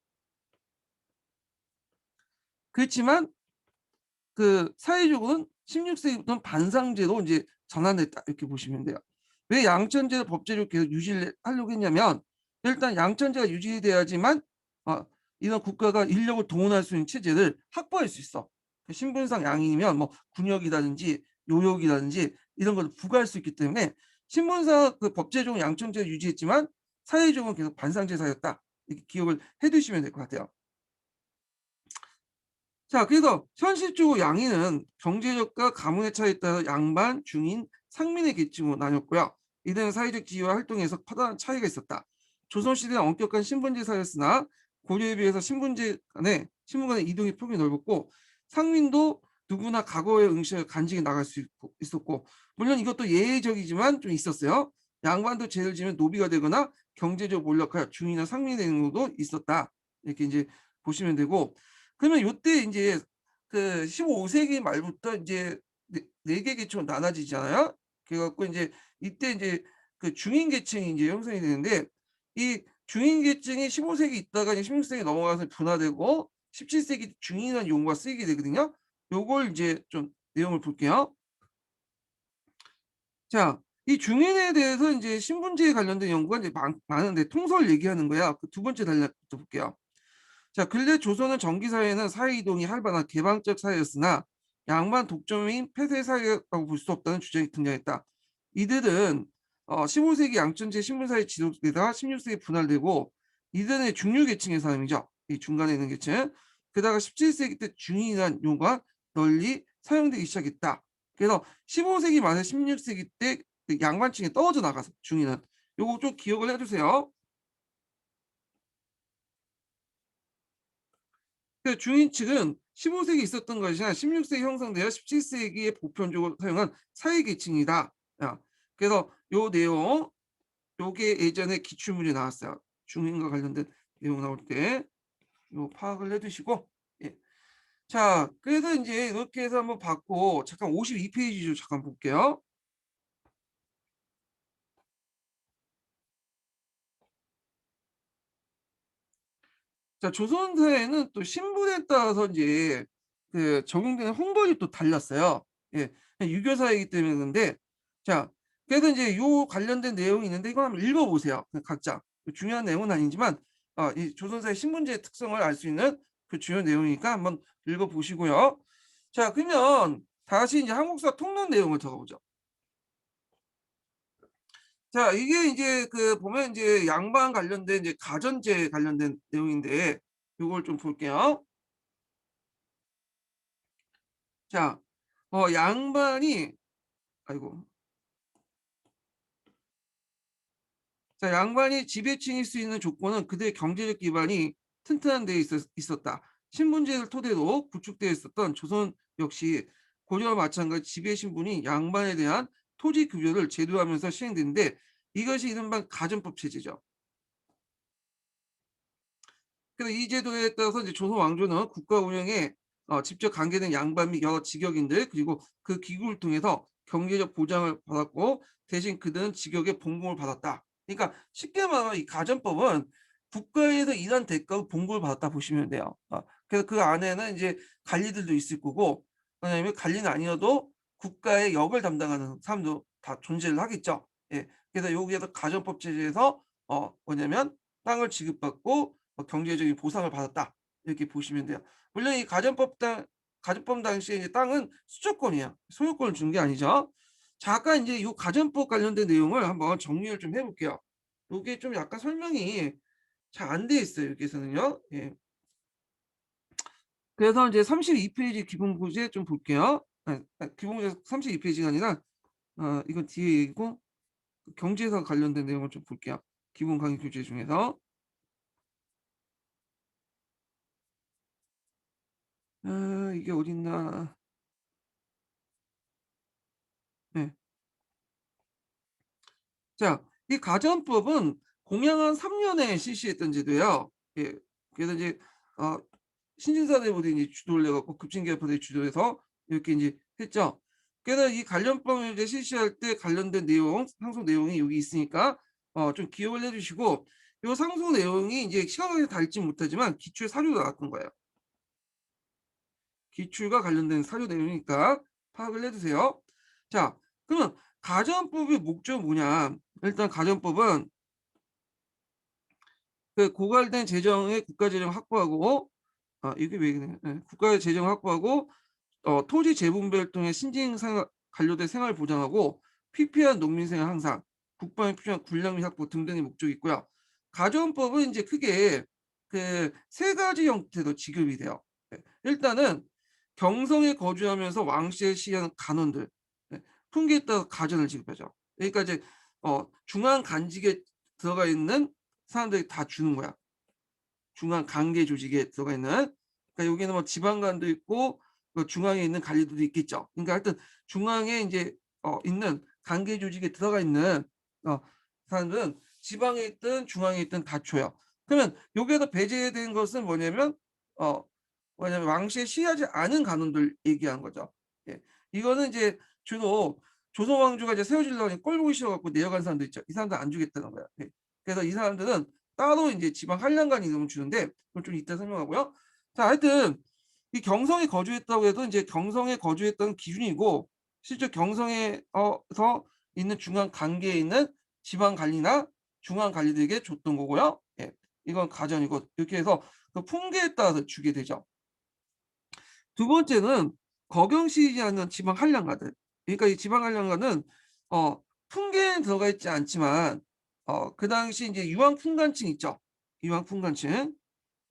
그렇지만 사회적으로는 16세기부터는 반상제로 인제 전환됐다 이렇게 보시면 돼요. 왜 양천제를 법제로 계속 유지를 하려고 했냐면, 일단 양천제가 유지돼야지만 이런 국가가 인력을 동원할 수 있는 체제를 확보할 수 있어. 신분상 양인이면 뭐 군역이라든지 요역이라든지 이런 걸 부과할 수 있기 때문에 신분상 법제적으로 양천제를 유지했지만 사회적으로는 계속 반상제 사회였다. 이렇게 기억을 해 두시면 될 것 같아요. 자, 그래서 현실적으로 양인은 경제력과 가문의 차이에 따라 양반, 중인, 상민의 계층으로 나뉘었고요. 이들은 사회적 지위와 활동에서 커다란 차이가 있었다. 조선시대는 엄격한 신분제 사회였으나 고려에 비해서 신분 간의 이동의 폭이 넓었고 상민도 누구나 과거의 응시를 간직해 나갈 수 있었고 물론 이것도 예외적이지만 좀 있었어요. 양반도 죄를 지면 노비가 되거나 경제적 몰락할 중이나 상민이 되는 경우도 있었다. 이렇게 이제 보시면 되고 그러면 요때 이제 그 15세기 말부터 이제 네 개 계층으로 나눠지잖아요. 그래 갖고 인제 이때 인제 그 중인 계층이 인제 형성이 되는데 이 중인 계층이 15세기 있다가 이제 16세기 넘어가서 분화되고 17세기 중인이라는 용어가 쓰이게 되거든요. 요걸 이제 좀 내용을 볼게요. 자, 이 중인에 대해서 인제 신분제에 관련된 연구가 이제 많은데 통설 얘기하는 거야. 그 두 번째 단락부터 볼게요. 자, 근래 조선은 정기 사회는 사회 이동이 활발한 개방적 사회였으나 양반 독점인 폐쇄 사회라고 볼 수 없다는 주장이 등장했다. 이들은 15세기 양천제 신분사회 지속되다가 16세기 분할되고 이들은 중류 계층의 사람이죠. 이 중간에 있는 계층. 게다가 17세기 때 중인이라는 용어가 널리 사용되기 시작했다. 그래서 15세기 말에 16세기 때그 양반층이 떨어져 나가서 중인은 요거 좀 기억을 해두세요. 그 중인 측은 15세기 있었던 것이 아니라 16세기 형성되어 17세기에 보편적으로 사용한 사회 계층이다. 그래서 요 내용 요게 예전에 기출문제 나왔어요. 중인과 관련된 내용 나올 때 요 파악을 해 두시고 예. 자, 그래서 인제 이렇게 해서 한번 봤고 잠깐 52 페이지 좀 잠깐 볼게요. 자, 조선 사회는 또 신분에 따라서 인제 그 적용되는 홍벌이 또 달랐어요. 예. 유교 사회이기 때문에 그런데 자, 그래서 인제 요 관련된 내용이 있는데 이거 한번 읽어 보세요. 그 각자. 중요한 내용은 아니지만 이 조선 사회 신분제의 특성을 알 수 있는 그 중요한 내용이니까 한번 읽어 보시고요. 자, 그러면 다시 인제 한국사 통론 내용을 들어가 보죠. 자, 이게 인제 그 보면 인제 양반 관련된 이제 가전제 관련된 내용인데 요걸 좀 볼게요. 자, 양반이 아이고. 자, 양반이 지배층일 수 있는 조건은 그들의 경제적 기반이 튼튼한 데 있었다. 신분제를 토대로 구축되어 있었던 조선 역시 고려와 마찬가지 지배 신분이 양반에 대한 토지 급여를 제도하면서 시행되는데 이것이 이른바 가전법 체제죠. 그래서 이 제도에 따라서 이제 조선 왕조는 국가 운영에 직접 관계된 양반 및 여러 직역인들 그리고 그 기구를 통해서 경제적 보장을 받았고 대신 그들은 직역의 봉급을 받았다. 그러니까 쉽게 말하면 이 가전법은 국가에서 일한 대가로 봉급을 받았다 보시면 돼요. 그래서 그 안에는 이제 관리들도 있을 거고 왜냐하면 관리는 아니어도 국가의 역을 담당하는 사람도 다 존재를 하겠죠. 예. 그래서 여기에서 가전법 체제에서 뭐냐면 땅을 지급받고 경제적인 보상을 받았다. 이렇게 보시면 돼요. 물론 이 가전법 당시에 이제 땅은 수조권이에요. 소유권을 준 게 아니죠. 자, 아까 인제 요 가전법 관련된 내용을 한번 정리를 좀 해 볼게요. 요게 좀 약간 설명이 잘 안 돼 있어요, 여기서는요. 예. 그래서 인제 32 페이지 기본 교재 좀 볼게요. 기본 교재 32 페이지가 아니라 이건 뒤에 얘기고 경제사 관련된 내용을 좀 볼게요. 기본 강의 교재 중에서. 이게 어딨나. 네. 자, 이 가전법은 공양한 3 년에 실시했던 제도예요. 예. 그래서 이제 어 신진사대부들이 이제 주도를 해 갖고 급진개혁파들이 주도해서 이렇게 인제 했죠. 그래서 이 관련법을 이제 실시할 때 관련된 내용, 상소 내용이 여기 있으니까 좀 기억을 해 주시고 요 상소 내용이 인제 시간 관계상 다 읽지는 못하지만 기출 사료로 나왔던 거예요. 기출과 관련된 사료 내용이니까 파악을 해 두세요. 자, 그러면 가전법의 목적은 뭐냐? 일단 가전법은 그 고갈된 재정의 국가 재정을 확보하고 이게 왜 그래 국가의 재정을 확보하고 토지 재분배를 통해 신진 생활 관료된 생활을 보장하고 피폐한 농민 생활 향상, 국방에 필요한 군량 및 확보 등등의 목적이 있고요. 가전법은 인제 크게 그 세 가지 형태로 지급이 돼요. 예. 일단은 경성에 거주하면서 왕실을 시하는 간원들, 예, 풍기에 따라 가전을 지급하죠. 그러니까 이제 중앙 간직에 들어가 있는 사람들이 다 주는 거야. 중앙 관계 조직에 들어가 있는. 그러니까 여기는 뭐 지방간도 있고 그 중앙에 있는 관리들도 있겠죠. 그러니까 하여튼 중앙에 인제 있는 관계 조직에 들어가 있는 어 사람들은 지방에 있든 중앙에 있든 다 줘요. 그러면 여기에서 배제된 것은 어 왕실에 시하지 않은 간원들 얘기하는 거죠. 예. 이거는 이제 주로 조선 왕조가 이제 세워지려고 하니 꼴 보기 싫어 갖고 내려간 사람들 있죠. 이 사람들 안 주겠다는 거야. 예. 그래서 이 사람들은 따로 인제 지방 한량간 이름을 주는데 그건 좀 이따 설명하고요. 자 하여튼 이 경성에 거주했다고 해도 인제 경성에 거주했던 기준이고 실제 경성에 서 있는 중앙 관계에 있는 지방 관리나 중앙 관리들에게 줬던 거고요. 예. 이건 가전이고 이렇게 해서 그 풍계에 따라서 주게 되죠. 두 번째는 거경시이지 않는 지방 한량가들. 그러니까 이 지방 한량가는 어 풍계에는 들어가 있지 않지만 그 당시 인제 유황풍간층 있죠. 유황풍간층.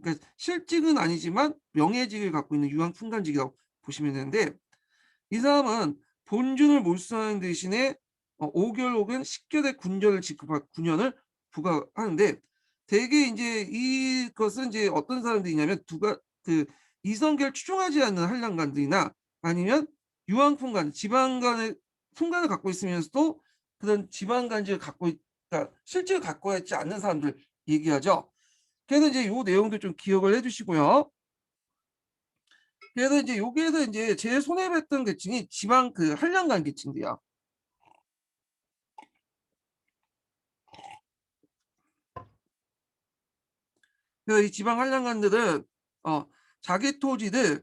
그러니까 실직은 아니지만 명예직을 갖고 있는 유황풍간직이라고 보시면 되는데 이 사람은 본준을 몰수하는 대신에 5 개월 혹은 10 개월의 군전을 지급할 군연을 부과하는데 대개 인제 이것은 인제 어떤 사람들이냐면 그 이성계를 추종하지 않는 한량간들이나 아니면 유황풍간 지방간의 풍간을 갖고 있으면서도 그런 지방간직을 갖고 그러니까 실직을 갖고 있지 않는 사람들 얘기하죠. 그래서 이제 요 내용도 좀 기억을 해 두시고요. 그래서 인제 여기에서 인제 제일 손해봤던 계층이 지방 그 한량간 계층들이야. 그래서 이 지방 한량간들은 어 자기 토지를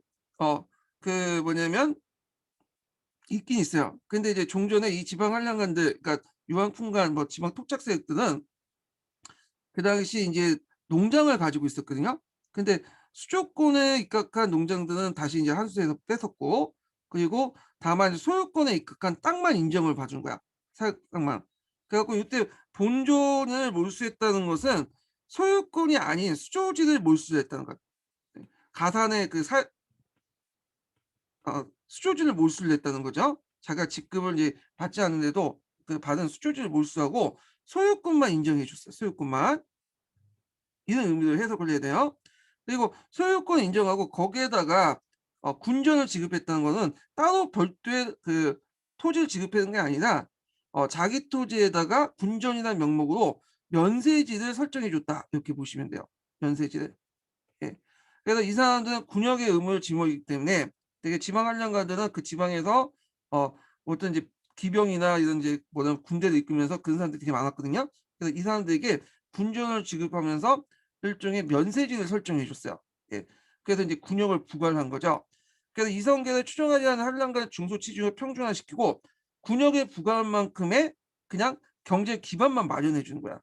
뭐냐면 있긴 있어요. 근데 이제 종전에 이 지방 한량간들 그러니까 유황풍간 뭐 지방 토착 세력들은 그 당시 인제 농장을 가지고 있었거든요. 근데 수조권에 입각한 농장들은 다시 인제 한수에서 뺏었고 그리고 다만 소유권에 입각한 땅만 인정을 봐준 거야, 사육 땅만. 그래 갖고 이때 본존을 몰수했다는 것은 소유권이 아닌 수조지를 몰수했다는 거야. 네. 가산의 그 사 수조지를 몰수를 했다는 거죠. 자기가 직급을 이제 받지 않는데도 그 받은 수조지를 몰수하고 소유권만 인정해 줬어요, 소유권만. 이런 의미로 해석을 해야 돼요. 그리고 소유권 인정하고 거기에다가 군전을 지급했다는 거는 따로 별도의 그 토지를 지급하는 게 아니라 자기 토지에다가 군전이라는 명목으로 면세지를 설정해 줬다. 이렇게 보시면 돼요, 면세지를. 예. 그래서 이 사람들은 군역의 의무를 짊어지기 때문에 되게 지방 한량가들은 그 지방에서 어 어떤 이제 기병이나 이런 이제 뭐냐 군대를 이끌면서 그런 사람들이 되게 많았거든요. 그래서 이 사람들에게 군전을 지급하면서 일종의 면세지를 설정해 줬어요. 예. 그래서 인제 군역을 부과를 한 거죠. 그래서 이성계를 추종하지 않은 한량간의 중소치중을 평준화시키고 군역에 부과한 만큼의 그냥 경제 기반만 마련해 주는 거야.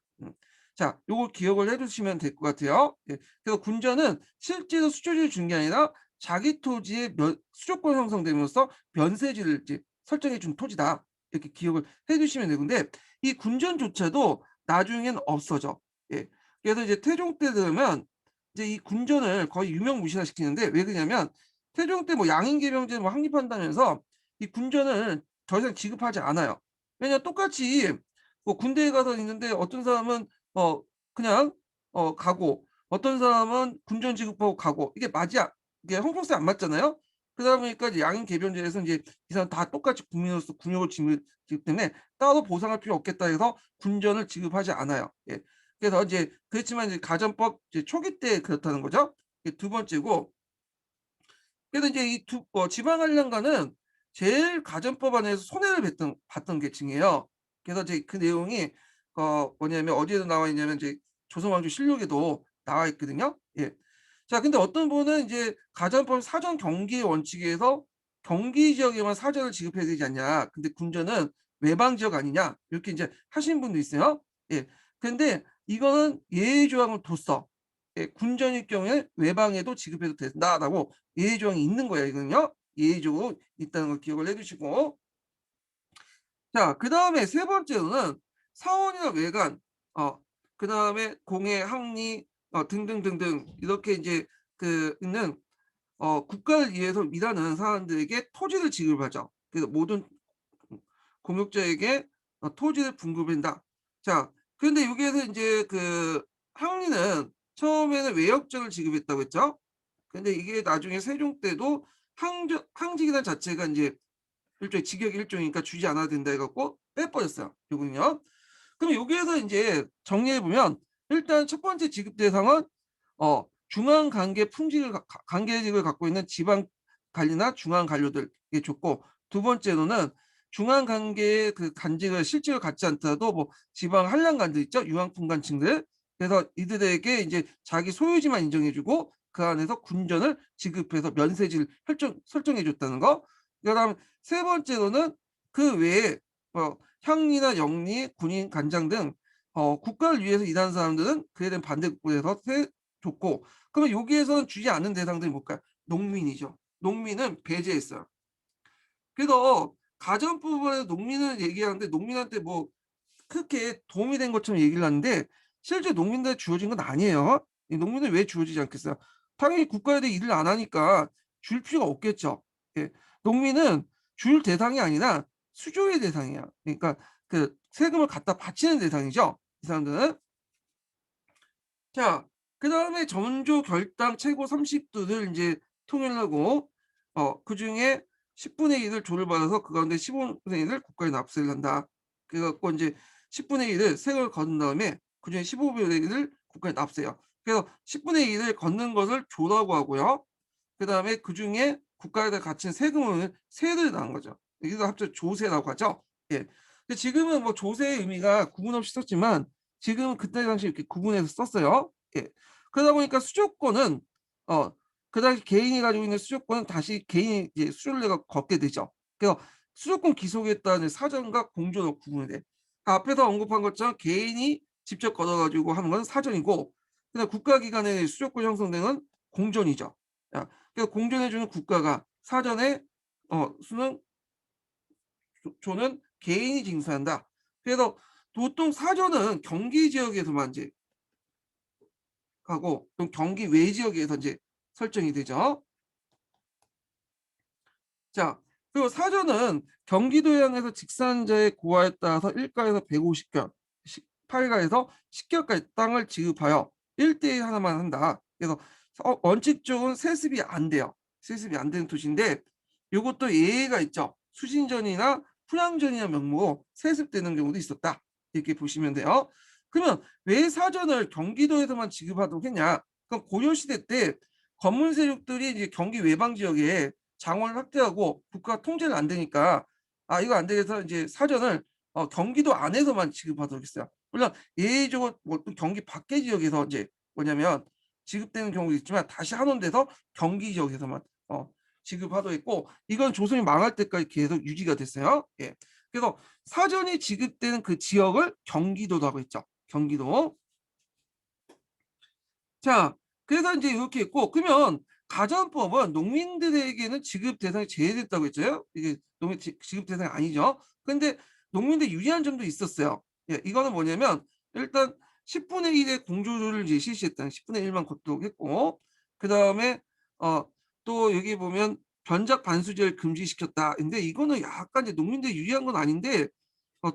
자 요걸 기억을 해 두시면 될 것 같아요. 예. 그래서 군전은 실제로 수조지를 준 게 아니라 자기 토지의 수조권 형성됨으로써 면세지를 이제 설정해 준 토지다. 이렇게 기억을 해 두시면 되고 근데 이 군전조차도 나중엔 없어져. 예. 그래서 이제 태종 때 되면 이제 이 군전을 거의 유명무실화시키는데 왜 그러냐면 태종 때 뭐 양인계명제 뭐 확립한다면서 이 군전을 더 이상 지급하지 않아요. 왜냐면 똑같이 뭐 군대에 가서 있는데 어떤 사람은 어 그냥 가고 어떤 사람은 군전 지급하고 가고 이게 맞이야 이게 형평성이 안 맞잖아요. 그러다 보니까 이제 양인 개변제에서 인제 이 사람 다 똑같이 국민으로서 군역을 지기 때문에 따로 보상할 필요 없겠다 해서 군전을 지급하지 않아요. 예. 그래서 이제 그렇지만 이제 가전법 이제 초기 때 그렇다는 거죠. 이게 두 번째고 그래서 이제 이 지방 한량가는 제일 가전법 안에서 손해를 봤던 계층이에요. 그래서 이제 그 내용이 뭐냐면 어디에도 나와 있냐면 이제 조선왕조 실록에도 나와 있거든요. 예. 자 근데 어떤 분은 이제 가전법 사전 경기의 원칙에 의해서 "경기 지역에만 사전을 지급해야 되지 않냐. 근데 군전은 외방 지역 아니냐." 이렇게 인제 하시는 분도 있어요. 예. 근데 이거는 예의 조항을 뒀어. 예. "군전일 경우에 외방에도 지급해도 된다."라고 예의 조항이 있는 거예요 이거는요. 예의적으로 있다는 걸 기억을 해 두시고 자 그다음에 세 번째로는 사원이나 외관 그다음에 공예, 항리 등등등등 이렇게 인제 있는 국가를 위해서 일하는 사람들에게 토지를 지급하죠. 그래서 모든 공역자에게 토지를 분급한다. 자 그런데 여기에서 인제 항리는 처음에는 외역적을 지급했다고 했죠. 근데 이게 나중에 세종 때도 항직이란 자체가 인제 일종의 직역 일종이니까 주지 않아도 된다 해 갖고 빼버렸어요, 요거는요. 그럼 여기에서 인제 정리해 보면 일단 첫 번째 지급 대상은 중앙 관계 품직을 관계직을 갖고 있는 지방 관리나 중앙 관료들에게 줬고, 두 번째로는 중앙 관계의 그 관직을 실제로 갖지 않더라도 뭐 지방 한량관들 있죠. 유황품관층들. 그래서 이들에게 인제 자기 소유지만 인정해 주고 그 안에서 군전을 지급해서 면세지를 설정해 줬다는 거. 그다음 세 번째로는 그 외에 향리나 영리, 군인, 간장 등 국가를 위해서 일하는 사람들은 그에 대한 반대급부에서 줬고, 그러면 여기에서는 주지 않은 대상들이 뭘까요? 농민이죠. 농민은 배제했어요. 그래서 가전 부분에서 농민을 얘기하는데 농민한테 뭐 크게 도움이 된 것처럼 얘기를 하는데 실제 농민들에 주어진 건 아니에요. 이 농민은 왜 주어지지 않겠어요? 당연히 국가에 대해 일을 안 하니까 줄 필요가 없겠죠. 예. 농민은 줄 대상이 아니라 수조의 대상이에요. 그러니까 그 세금을 갖다 바치는 대상이죠, 이 사람들은. 자, 그다음에 전조 결당 최고 30도를 인제 통일하고 그중에 10분의 1을 조를 받아서 그 가운데 15분의 1을 국가에 납세를 한다. 그래 갖고 인제 10분의 1을 세금을 거둔 다음에 그중에 15분의 1을 국가에 납세해요. 그래서 10분의 1을 걷는 것을 조라고 하고요. 그다음에 그중에 국가에다 갇힌 세금을 세를 난 거죠. 여기서 합쳐 조세라고 하죠. 예. 근데 지금은 뭐 조세의 의미가 구분 없이 썼지만 지금은 그때 당시에 이렇게 구분해서 썼어요. 예. 그러다 보니까 수조권은 어 그 당시 개인이 가지고 있는 수조권은 다시 개인이 이제 수조를 내가 걷게 되죠. 그래서 수조권 기속에 따른 사전과 공조로 구분이 돼. 앞에서 언급한 것처럼 개인이 직접 걷어 가지고 하는 건 사전이고, 그다음 국가기관의 수조권 형성되는 공전이죠. 야, 그러니까 공전해 주는 국가가 사전에 수는 조는 개인이 징수한다. 그래서 보통 사전은 경기 지역에서만 이제 가고 또 경기 외 지역에서 이제 설정이 되죠. 자, 그리고 사전은 경기도 해양에서 직산자의 고하에 따라서 1가에서 150견, 8가에서 10견까지 땅을 지급하여 1대1 하나만 한다. 그래서 원칙적으로는 세습이 안 돼요. 세습이 안 되는 토지인데 요것도 예외가 있죠. 수신전이나 분양전이나 명목으로 세습되는 경우도 있었다. 이렇게 보시면 돼요. 그러면 왜 사전을 경기도에서만 지급하도록 했냐? 그럼 고려시대 때 건물 세력들이 이제 경기 외방 지역에 장원을 확대하고 국가가 통제를 안 되니까 이거 안 되겠어 이제 사전을 경기도 안에서만 지급하도록 했어요. 물론 예외적으로 뭐 또 경기 밖의 지역에서 이제 뭐냐면 지급되는 경우도 있지만 다시 한원돼서 경기 지역에서만 지급하도록 했고, 이건 조선이 망할 때까지 계속 유지가 됐어요. 예. 그래서 사전이 지급되는 그 지역을 경기도라고 했죠. 경기도. 자, 그래서 인제 요렇게 했고, 그러면 가전법은 농민들에게는 지급 대상이 제외됐다고 했죠. 이게 농민 지급 대상이 아니죠. 근데 농민들 유리한 점도 있었어요. 예, 이거는 뭐냐면 일단 10분의 1의 공조를 이제 실시했다는 10분의 1만 걷도록 했고, 그다음에 어 또 여기 보면 변작 반수제를 금지시켰다. 근데 이거는 약간 이제 농민들이 유리한 건 아닌데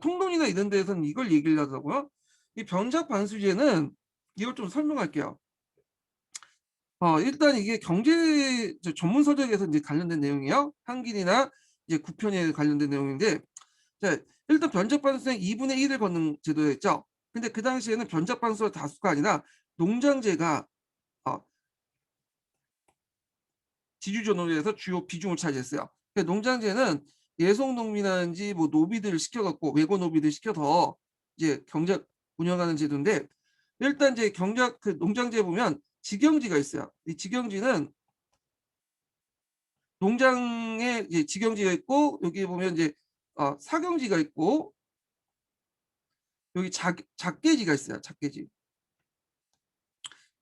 통동이나 이런 데에서는 이걸 얘기를 하더라고요. 이 변작 반수제는 이걸 좀 설명할게요. 일단 이게 경제 전문 서적에서 인제 관련된 내용이에요. 한길이나 이제 구편에 관련된 내용인데, 자, 일단 변적반수는 2분의 1을 걷는 제도였죠. 근데 그 당시에는 변적반수가 다수가 아니라 농장제가 어 지주전원에서 주요 비중을 차지했어요. 그 농장제는 예속 농민이라든지 뭐 노비들을 시켜 갖고 외고 노비들 시켜서 이제 경작 운영하는 제도인데, 일단 이제 경작 그 농장제에 보면 직영지가 있어요. 이 직영지는 농장에 이제 직영지가 있고 여기 보면 이제 사경지가 있고 여기 작계지가 있어요, 작계지.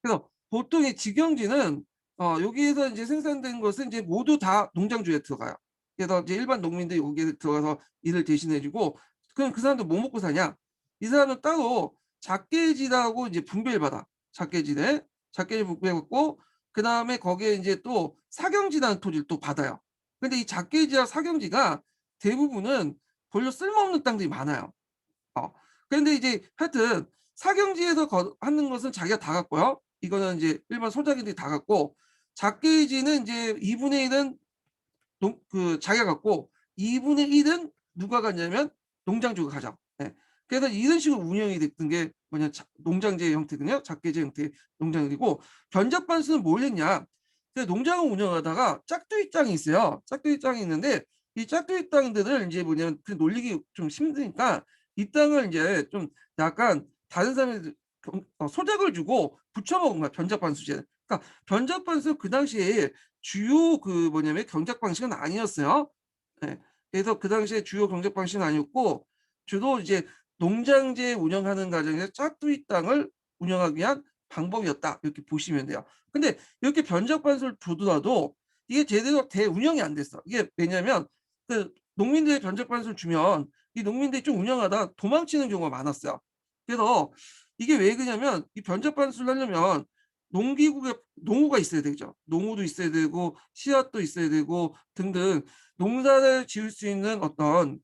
그래서 보통 이 직영지는 여기에서 인제 생산된 것은 인제 모두 다 농장주에 들어가요. 그래서 이제 일반 농민들이 여기에 들어가서 일을 대신해 주고, 그럼 그 사람들 뭐 먹고 사냐? 이 사람은 따로 작계지라고 이제 분배를 받아. 작계지를. 작계지 분배해 갖고 그다음에 거기에 인제 또 사경지라는 토지를 또 받아요. 근데 이 작계지와 사경지가 대부분은 별로 쓸모없는 땅들이 많아요. 어. 그런데 이제 하여튼 사경지에서 하는 것은 자기가 다 갖고요. 이거는 이제 일반 소작인들이 다 갖고, 작게이지는 이제 2분의 1은 자기가 갖고 2분의 1은 누가 갖냐면 농장주가 가져. 예. 그래서 이런 식으로 운영이 됐던 게 뭐냐, 농장제 형태거든요. 작게제 형태의 농장이고, 변적반수는 뭘 했냐. 농장을 운영하다가 짝두이 땅이 있어요. 짝두이 땅이 있는데 이 짝두이 땅들을 이제 뭐냐면 그 놀리기 좀 힘드니까 이 땅을 이제 좀 약간 다른 사람이 소작을 주고 붙여먹은 거야. 변적반수제는. 그러니까 변적반수 그 당시에 주요 뭐냐면 경작 방식은 아니었어요. 예. 그래서 그 당시에 주요 경작 방식은 아니었고, 주로 이제 농장제 운영하는 과정에서 짝두이 땅을 운영하기 위한 방법이었다, 이렇게 보시면 돼요. 근데 이렇게 변적 반수를 두더라도 이게 제대로 대운영이 안 됐어. 이게 왜냐면 농민들의 변적 반수를 주면 이 농민들이 좀 운영하다 도망치는 경우가 많았어요. 그래서 이게 왜 그러냐면, 이 변적 반수를 하려면 농구가 있어야 되죠. 농구도 있어야 되고 씨앗도 있어야 되고 등등 농사를 지을 수 있는 어떤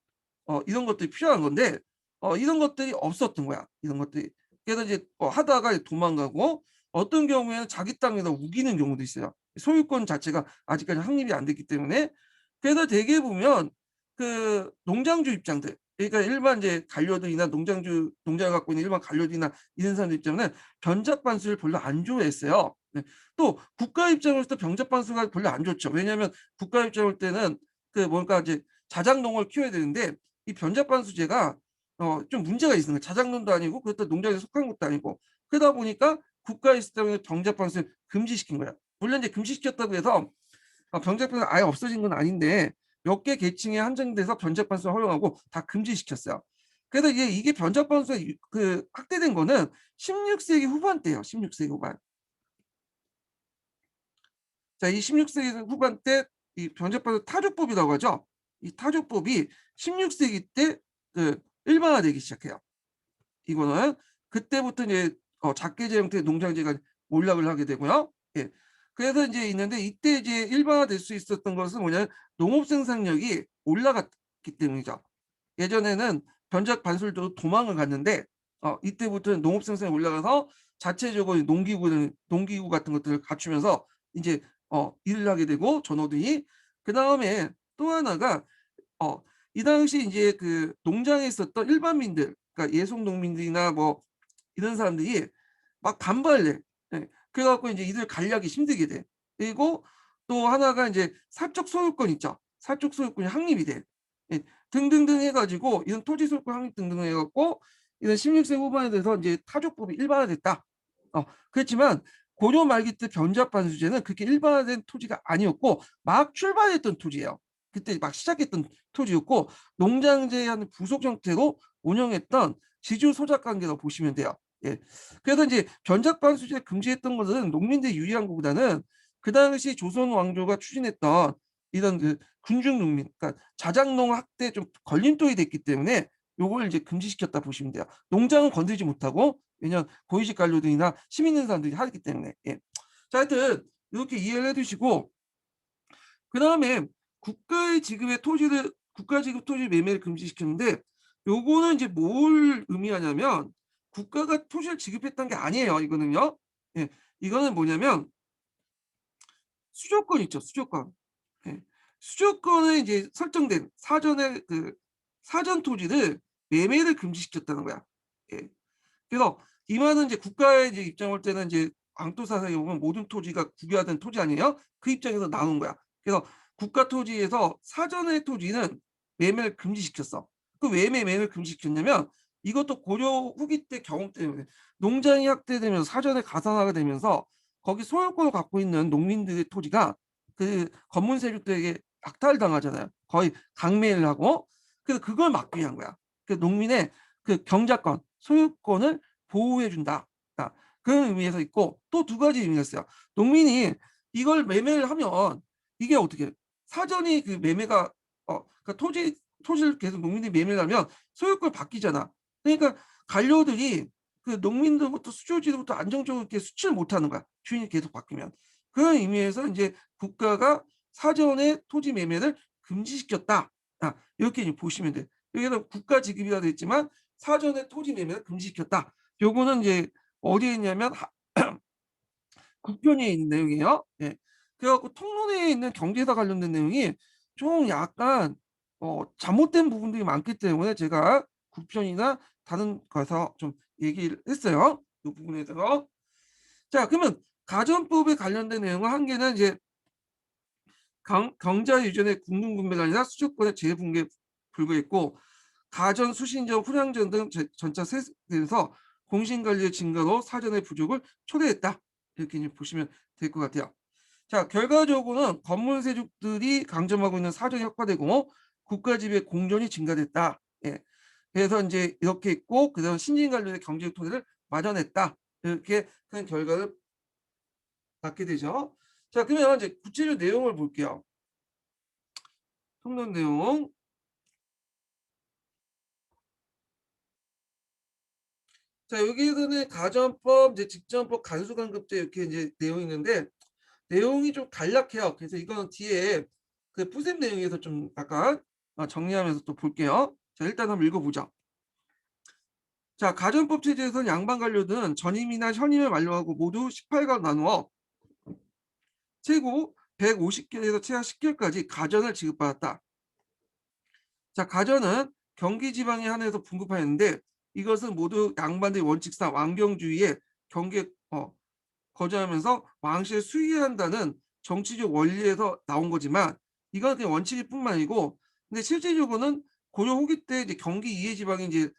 이런 것들이 필요한 건데, 이런 것들이 없었던 거야. 이런 것들이. 그래서 이제 하다가 도망가고, 어떤 경우에는 자기 땅에다 우기는 경우도 있어요. 소유권 자체가 아직까지 확립이 안 됐기 때문에. 그래서 대개 보면 농장주 입장들, 그러니까 일반 이제 관료들이나 농장을 갖고 있는 일반 관료들이나 이런 사람들 입장은 변작 반수를 별로 안 좋아했어요. 네. 또 국가 입장으로서 변작 반수가 별로 안 좋죠. 왜냐하면 국가 입장일 때는 뭔가 이제 자작농을 키워야 되는데, 이 변작 반수제가 좀 문제가 있는 거예요. 자작농도 아니고 그것도 농장에 속한 것도 아니고, 그러다 보니까 국가의 시스템에 변작 반수를 금지시킨 거야. 물론 이제 금지시켰다고 해서 변작 반수가 아예 없어진 건 아닌데, 몇 개 계층에 한정돼서 변작 반수를 허용하고 다 금지시켰어요. 그래서 이게 변작 반수가 확대된 거는 16세기 후반때예요. 16세기 후반. 자, 이 16세기 후반 때 이 변작 반수 타조법이라고 하죠. 이 타조법이 16세기 때 일반화되기 시작해요. 이거는 그때부터 이제 작게제 형태의 농장제가 몰락을 하게 되고요. 예. 그래서 이제 있는데, 이때 이제 일반화될 수 있었던 것은 뭐냐면 농업 생산력이 올라갔기 때문이죠. 예전에는 변작 반수도 도망을 갔는데, 이때부터는 농업 생산이 올라가서 자체적으로 농기구 같은 것들을 갖추면서 이제 일을 하게 되고, 전호들이. 그 다음에 또 하나가 이 당시 이제 농장에 있었던 일반민들, 그러니까 예속 농민들이나 뭐 이런 사람들이 막 반발을 해. 예. 그래갖고 이제 이들 관리하기 힘들게 돼. 그리고 또 하나가 이제 사적 소유권 있죠. 사적 소유권이 확립이 돼. 예. 등등등 해가지고 이런 토지 소유권 확립 등등 해갖고 이런 16세 후반에 대해서 이제 타조법이 일반화됐다. 그렇지만 고려 말기 때 변잡반수제는 그렇게 일반화된 토지가 아니었고, 막 출발했던 토지예요. 그때 막 시작했던 토지였고, 농장제의 한 부속 형태로 운영했던 지주 소작 관계라고 보시면 돼요. 예. 그래서 이제 변작반수제 금지했던 것은 농민들이 유리한 것보다는 그 당시 조선 왕조가 추진했던 이런 군중 농민, 그러니까 자작농 학대 좀 걸림돌이 됐기 때문에 요걸 이제 금지시켰다 보시면 돼요. 농장은 건드리지 못하고, 왜냐면 고위직 관료들이나 시민 있는 사람들이 하기 때문에. 예. 자, 하여튼 이렇게 이해를 해두시고, 그 다음에 국가 지급 토지 매매를 금지시켰는데, 요거는 이제 뭘 의미하냐면 국가가 토지를 지급했던 게 아니에요. 이거는요. 예. 이거는 뭐냐면 수조권 있죠. 수조권. 예. 수조권에 이제 설정된 사전에 사전 토지를 매매를 금지시켰다는 거야. 예. 그래서 이 말은 이제 국가의 이제 입장 올 때는 이제 왕토사상에 보면 모든 토지가 국유화된 토지 아니에요? 그 입장에서 나눈 거야. 그래서 국가 토지에서 사전의 토지는 매매를 금지시켰어. 왜 매매를 금지시켰냐면, 이것도 고려 후기 때 경험 때문에 농장이 확대되면서 사전에 가산화가 되면서 거기 소유권을 갖고 있는 농민들의 토지가 검문 세력들에게 박탈당하잖아요. 거의 강매를 하고. 그래서 그걸 막기 위한 거야. 농민의 경작권, 소유권을 보호해준다. 그런 의미에서 있고, 또 두 가지 의미가 있어요. 농민이 이걸 매매를 하면 이게 어떻게 사전이 매매가 그러니까 토지를 계속 농민들이 매매를 하면 소유권 바뀌잖아. 그러니까 관료들이 농민들부터 수조지들부터 안정적으로 이렇게 수치를 못하는 거야. 주인이 계속 바뀌면. 그런 의미에서 이제 국가가 사전에 토지 매매를 금지시켰다. 이렇게 보시면 돼. 여기는 국가 지급이라 됐지만 사전에 토지 매매를 금지시켰다. 요거는 이제 어디에 있냐면 국편에 있는 내용이에요. 예. 그래 갖고 통론회에 있는 경제사 관련된 내용이 좀 약간 잘못된 부분들이 많기 때문에 제가 국편이나 다른 거에서 좀 얘기를 했어요. 이 부분에 대해서. 자, 그러면 가전법에 관련된 내용은 한 개는 이제 경자 유전의 국민분배가 아니라 수조권의 재분배에 불과했고, 가전, 수신전, 후량전 등 전차 세대에서 공신관리의 증가로 사전의 부족을 초래했다. 이렇게 이제 보시면 될 것 같아요. 자, 결과적으로는 건물세족들이 강점하고 있는 사전이 혁파되고 국가 지배 공존이 증가됐다. 예. 그래서 이제 이렇게 있고, 그다음 신진관료의 경제적 토대를 마련했다. 이렇게 큰 결과를 낳게 되죠. 자, 그러면 이제 구체적 내용을 볼게요. 통론 내용. 자, 여기에서는 가전법, 이제 직전법, 간수간급제 이렇게 이제 내용이 있는데 내용이 좀 간략해요. 그래서 이거는 뒤에 그 푸셈 내용에서 좀 약간 정리하면서 또 볼게요. 자, 일단 한번 읽어보자. 자, 가전법 체제에서는 양반 관료들은 전임이나 현임을 만료하고 모두 18가 나누어 최고 150개에서 최하 10개까지 가전을 지급받았다. 자, 가전은 경기 지방에 한해서 분급하였는데 이것은 모두 양반들의 원칙상 왕경주의에 경계 거주하면서 왕실을 수위한다는 정치적 원리에서 나온 거지만 이건 그냥 원칙일 뿐만 아니고, 근데 실질적으로는 고려 후기 때 이제 경기 이해 지방이 이제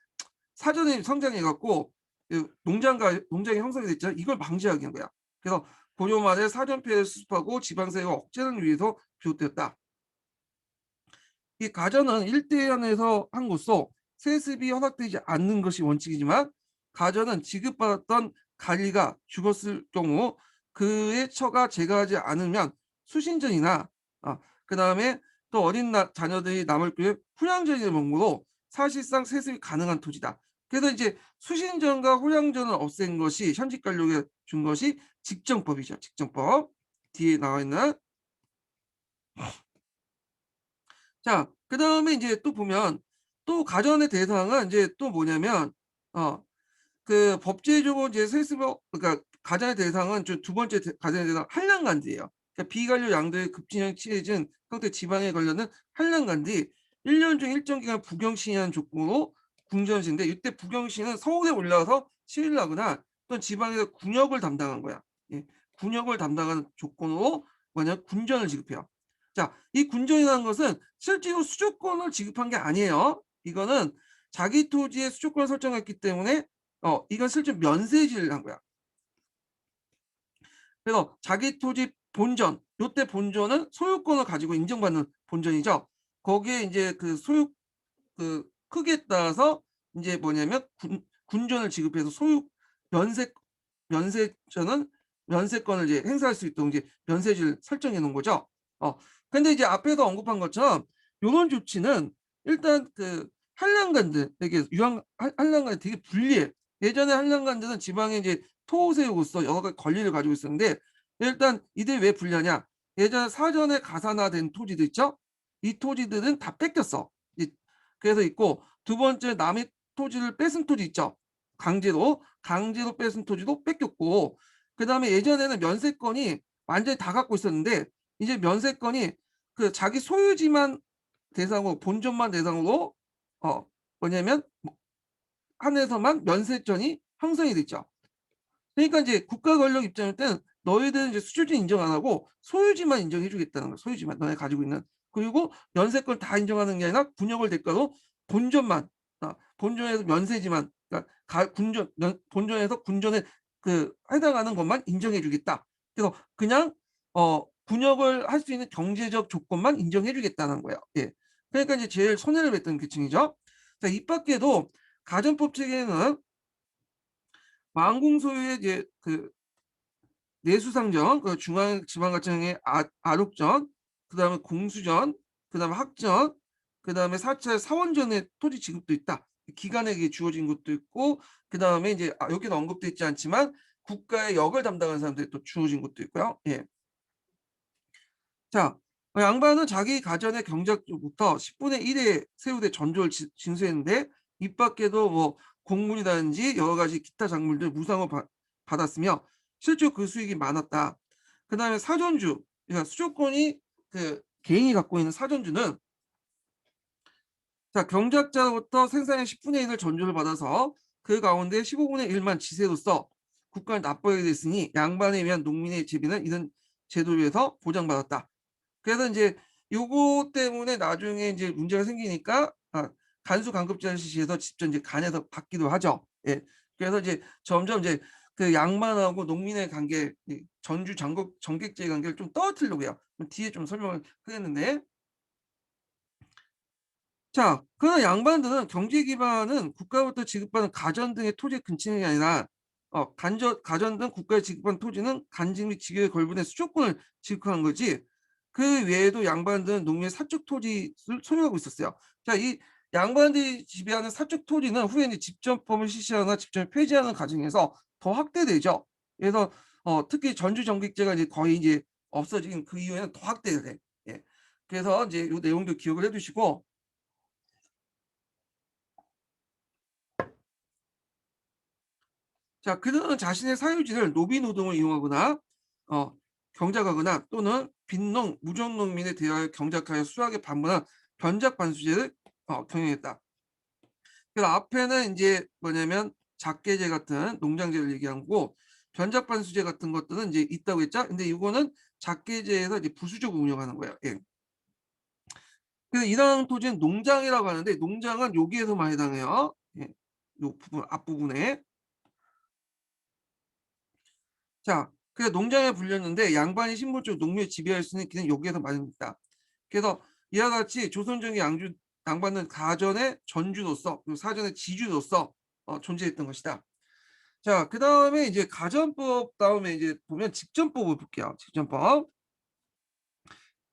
사전에 성장해 갖고 농장이 형성이 됐잖아요. 이걸 방지하기 위한 거야. 그래서 고려 말에 사전 폐해를 수습하고 지방세가 억제를 위해서 비롯되었다. 이 가전은 일대안에서 함으로써 세습이 허락되지 않는 것이 원칙이지만, 가전은 지급받았던 관리가 죽었을 경우 그의 처가 제거하지 않으면 수신전이나 그 다음에 또 어린 자녀들이 남을 경우에 후양전이라는 명목으로 사실상 세습이 가능한 토지다. 그래서 이제 수신전과 후양전을 없앤 것이 현직 관료에게 준 것이 직정법이죠. 직정법 뒤에 나와 있는. 자, 그다음에 이제 또 보면 또 가전의 대상은 이제 또 뭐냐면 그 법제적으로 이제 세습을, 그러니까 가전의 대상은 두 번째 가전의 대상 한량간지예요. 그러니까 비관료 양도의 급진형 취해진 형태 지방에 걸려는 한량간지 1년 중 일정 기간 부경 시행하는 조건으로 궁전시인데, 이때 부경시는 서울에 올라와서 시위를 하거나 또는 지방에서 군역을 담당한 거야. 예, 군역을 담당하는 조건으로 뭐냐 군전을 지급해요. 자, 이 군전이라는 것은 실제로 수조권을 지급한 게 아니에요. 이거는 자기 토지의 수조권을 설정했기 때문에 이건 실제 면세지를 한 거야. 그래서 자기 토지 본전, 요때 본전은 소유권을 가지고 인정받는 본전이죠. 거기에 이제 그 소유 그 크기에 따라서 이제 뭐냐면 군전을 지급해서 소유 면세 면세전은 면세권을 이제 행사할 수 있도록 이제 면세지를 설정해 놓은 거죠. 근데 이제 앞에서 언급한 것처럼 요런 조치는 일단 그 한량간들 되게 한량간 되게 불리해. 예전에 한량간들은 지방에 이제 토호세로서 여러 가지 권리를 가지고 있었는데, 일단 이들 왜 불리하냐? 예전 사전에 가산화된 토지들 있죠? 이 토지들은 다 뺏겼어. 그래서 있고, 두 번째 남의 토지를 뺏은 토지 있죠? 강제로 뺏은 토지도 뺏겼고, 그 다음에 예전에는 면세권이 완전히 다 갖고 있었는데 이제 면세권이 그 자기 소유지만 대상으로, 본전만 대상으로 뭐냐면 한해서만 면세권이 형성이 됐죠. 그러니까 이제 국가 권력 입장일 때는 너희들은 이제 수주지 인정 안 하고 소유지만 인정해 주겠다는 거야. 소유지만 너네 가지고 있는. 그리고 면세권 다 인정하는 게 아니라 분역을 대가로 본전만, 본전에서 면세지만, 그러니까 본전에서 군전에 그 해당하는 것만 인정해 주겠다. 그래서 그냥 분역을 할 수 있는 경제적 조건만 인정해 주겠다는 거예요. 예. 그러니까 이제 제일 손해를 봤던 계층이죠. 자, 이 밖에도 가전법 체계는 왕궁 소유의 이제 그 내수상전, 그 중앙지방자치의 아록전, 그다음에 공수전, 그다음에 학전, 그다음에 4차 사원전의 토지 지급도 있다. 기관에게 주어진 것도 있고, 그다음에 이제 여기는 언급돼 있지 않지만 국가의 역을 담당하는 사람들이 또 주어진 것도 있고요. 예. 자, 양반은 자기 가전의 경작부터 10분의 1의 세우대 전조를 징수했는데, 이 밖에도 뭐 곡물이라든지 여러 가지 기타 작물들 무상으로 받았으며, 실제로 그 수익이 많았다. 그다음에 사전주, 그러니까 수조권이 개인이 갖고 있는 사전주는 자 경작자로부터 생산의 10분의 1을 전주를 받아서 그 가운데 15분의 1만 지세로서 국가에 납부하게 됐으니 양반에 의한 농민의 재비는 이런 제도를 위해서 보장받았다. 그래서 이제 요거 때문에 나중에 이제 문제가 생기니까 간수 간급제를 실시해서 직접 이제 간에서 받기도 하죠. 예. 그래서 이제 점점 이제 그 양반하고 농민의 관계, 전주 전국 정객제의 관계를 좀 떨어뜨리려고 해요. 뒤에 좀 설명을 하겠는데 자, 그러나 양반들은 경제 기반은 국가로부터 지급받은 가전 등의 토지 근친이 아니라 가전 등 국가에 지급한 토지는 간직 및 직역에 걸분해 수조권을 지급한 거지 그 외에도 양반들은 농민의 사적 토지를 소유하고 있었어요. 자, 이 양반들이 지배하는 사적 토지는 후에 이제 집정법을 실시하거나 집정을 폐지하는 과정에서 더 확대되죠. 그래서 특히 전주 정객제가 이제 거의 이제 없어진 그 이후에는 더 확대가 돼. 예. 그래서 이제 이 내용도 기억을 해두시고 자, 그들은 자신의 사유지를 노비노동을 이용하거나 어, 경작하거나 또는 빈농, 무종농민에 대하여 경작하여 수하게 반문한 변작반수제를 경영했다. 그래서 앞에는 이제 뭐냐면 작계제 같은 농장제를 얘기한 거고 변작반수제 같은 것들은 이제 있다고 했죠. 근데 이거는 작계제에서 이제 부수적으로 운영하는 거예요. 예. 그래서 이러한 토지는 농장이라고 하는데 농장은 여기에서만 해당해요. 예. 요 부분 앞부분에 자, 그래서 농장에 불렸는데 양반이 신분적으로 농민을 지배할 수 있는 기는 여기에서 말입니다. 그래서 이와 같이 조선정의 양반은 가전의 전주로서 그리고 사전의 지주로서 존재했던 것이다. 자, 그 다음에 이제 가전법 다음에 이제 보면 직전법을 볼게요. 직전법.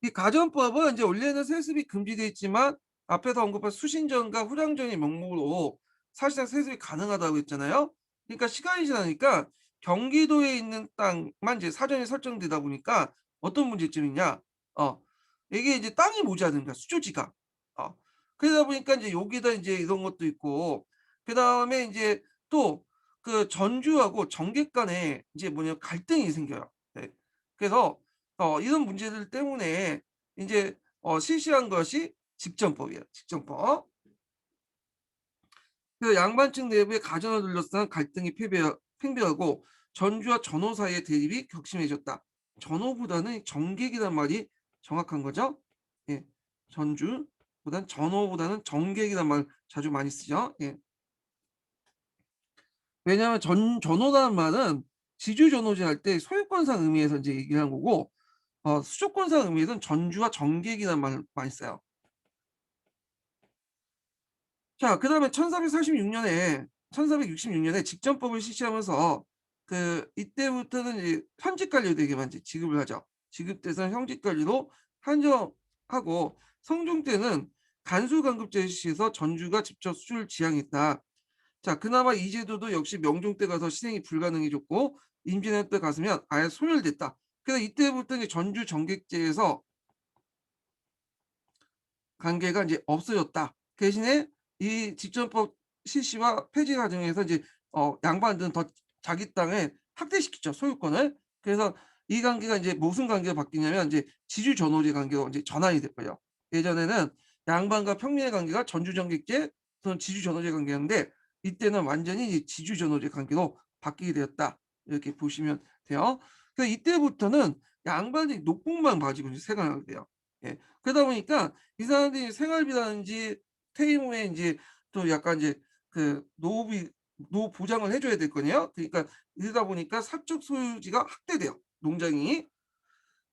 이 가전법은 이제 원래는 세습이 금지되어 있지만 앞에서 언급한 수신전과 후량전의 명목으로 사실상 세습이 가능하다고 했잖아요. 그러니까 시간이 지나니까 경기도에 있는 땅만 이제 사전에 설정되다 보니까 어떤 문제점이냐? 이게 이제 땅이 모자라는 거야, 수조지가. 어, 그러다 보니까 이제 여기다 이제 이런 것도 있고, 그 다음에 이제 또 그 전주하고 정객 간에 이제 뭐냐 갈등이 생겨요. 네. 그래서 이런 문제들 때문에 이제 실시한 것이 직전법이에요. 직전법. 그래서 양반층 내부의 가전을 둘러싼 갈등이 팽배하고 전주와 전호 사이의 대립이 격심해졌다. 전호보다는 정객이란 말이 정확한 거죠. 예. 전주보다는 전호보다는 정객이란 말 자주 많이 쓰죠. 예. 왜냐하면 전호라는 말은 지주전호제 할 때 소유권상 의미에서 이제 얘기를 한 거고 수조권상 의미에서는 전주와 정객이라는 말 많이 써요. 자, 그다음에 1466년에 직전법을 실시하면서 이때부터는 이제 현직 관료에게만 이제 지급을 하죠. 지급 대상 현직 관리로 한정하고 성종 때는 간수 간급제를 실시해서 전주가 직접 수주를 지향했다. 자, 그나마 이 제도도 역시 명종 때 가서 실행이 불가능해졌고 임진왜란 때 갔으면 아예 소멸됐다. 그래서 이때부터 이제 전주 정객제에서 관계가 이제 없어졌다. 대신에 이 직전법 실시와 폐지 과정에서 이제 양반들은 더 자기 땅에 확대시키죠, 소유권을. 그래서 이 관계가 이제 무슨 관계가 바뀌냐면 이제 지주 전호제 관계로 이제 전환이 됐고요. 예전에는 양반과 평민의 관계가 전주 정객제 또는 지주 전호제 관계였는데 이때는 완전히 이제 지주 전호제 관계로 바뀌게 되었다. 이렇게 보시면 돼요. 그래서 이때부터는 양반이 녹봉만 가지고 이제 생활하게 돼요. 예. 그러다 보니까 이 사람들이 생활비라든지 퇴임 후에 이제 또 약간 이제 노후 보장을 해줘야 될 거네요. 그러니까 이러다 보니까 사적 소유지가 확대돼요. 농장이.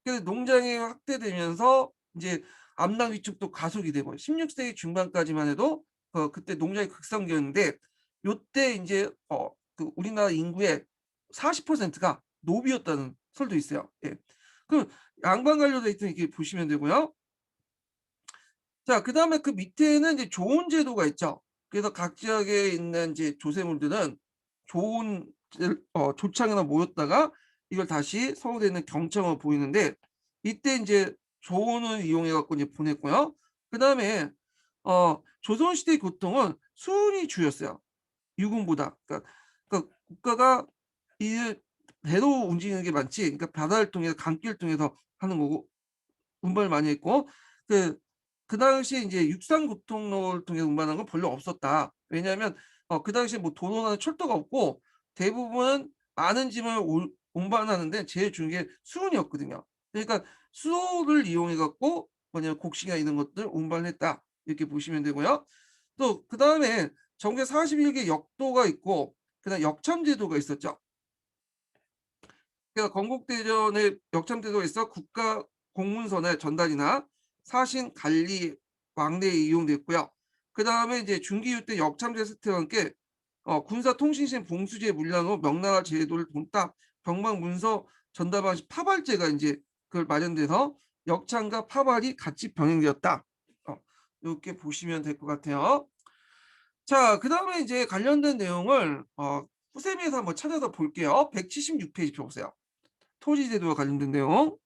그래서 농장이 확대되면서 이제 암당 위축도 가속이 되고 16세기 중반까지만 해도 그때 농장이 극성기였는데 요때 이제 우리나라 인구의 40%가 노비였다는 설도 있어요. 예. 그럼 양반 관료도 있으면 이렇게 보시면 되고요. 자, 그다음에 그 밑에는 이제 조언 제도가 있죠. 그래서 각 지역에 있는 이제 조세물들은 좋은 조창에나 모였다가 이걸 다시 서울에 있는 경청으로 보이는데 이때 이제 조언을 이용해 갖고 이제 보냈고요. 그다음에 조선시대 교통은 수은이 주였어요. 유금보다. 그러니까 국가가 이 배로 움직이는 게 많지, 그러니까 바다를 통해서 강길을 통해서 하는 거고 운반을 많이 했고, 그 그 당시에 인제 육상 교통로를 통해 운반한 건 별로 없었다. 왜냐하면 그 당시에 뭐 도로나 철도가 없고 대부분은 많은 짐을 올 운반하는데 제일 중요한 게 수론이었거든요. 그러니까 수로를 이용해 갖고 뭐냐면 곡식이나 이런 것들 운반을 했다, 이렇게 보시면 되고요. 또 그다음에 전국에 41개 역도가 있고 그다음에 역참제도가 있었죠. 그러니까 건국대전에 역참제도에서 국가 공문서나 전달이나 사신 관리 왕래에 이용됐고요. 그다음에 이제 중기유 때 역참제 사태와 함께 군사통신실 봉수제 문량으로 명나라 제도를 돕다 병방 문서 전달 방식 파발제가 인제 그걸 마련돼서 역참과 파발이 같이 병행되었다. 어 요렇게 보시면 될 것 같아요. 자, 그다음에 이제 관련된 내용을 후세미에서 한번 찾아서 볼게요. 176 페이지 펴 보세요. 토지 제도와 관련된 내용.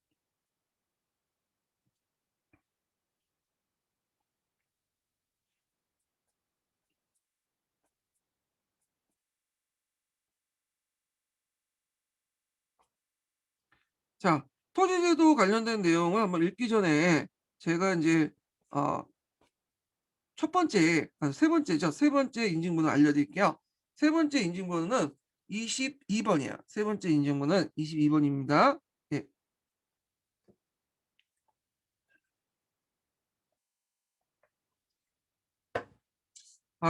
자, 토지 제도 관련된 내용을 한번 읽기 전에 제가 인제 어 첫 번째 세 번째죠. 세 번째 인증번호 알려드릴게요. 세 번째 인증번호는 22 번이에요. 세 번째 인증번호는 22 번입니다. 예.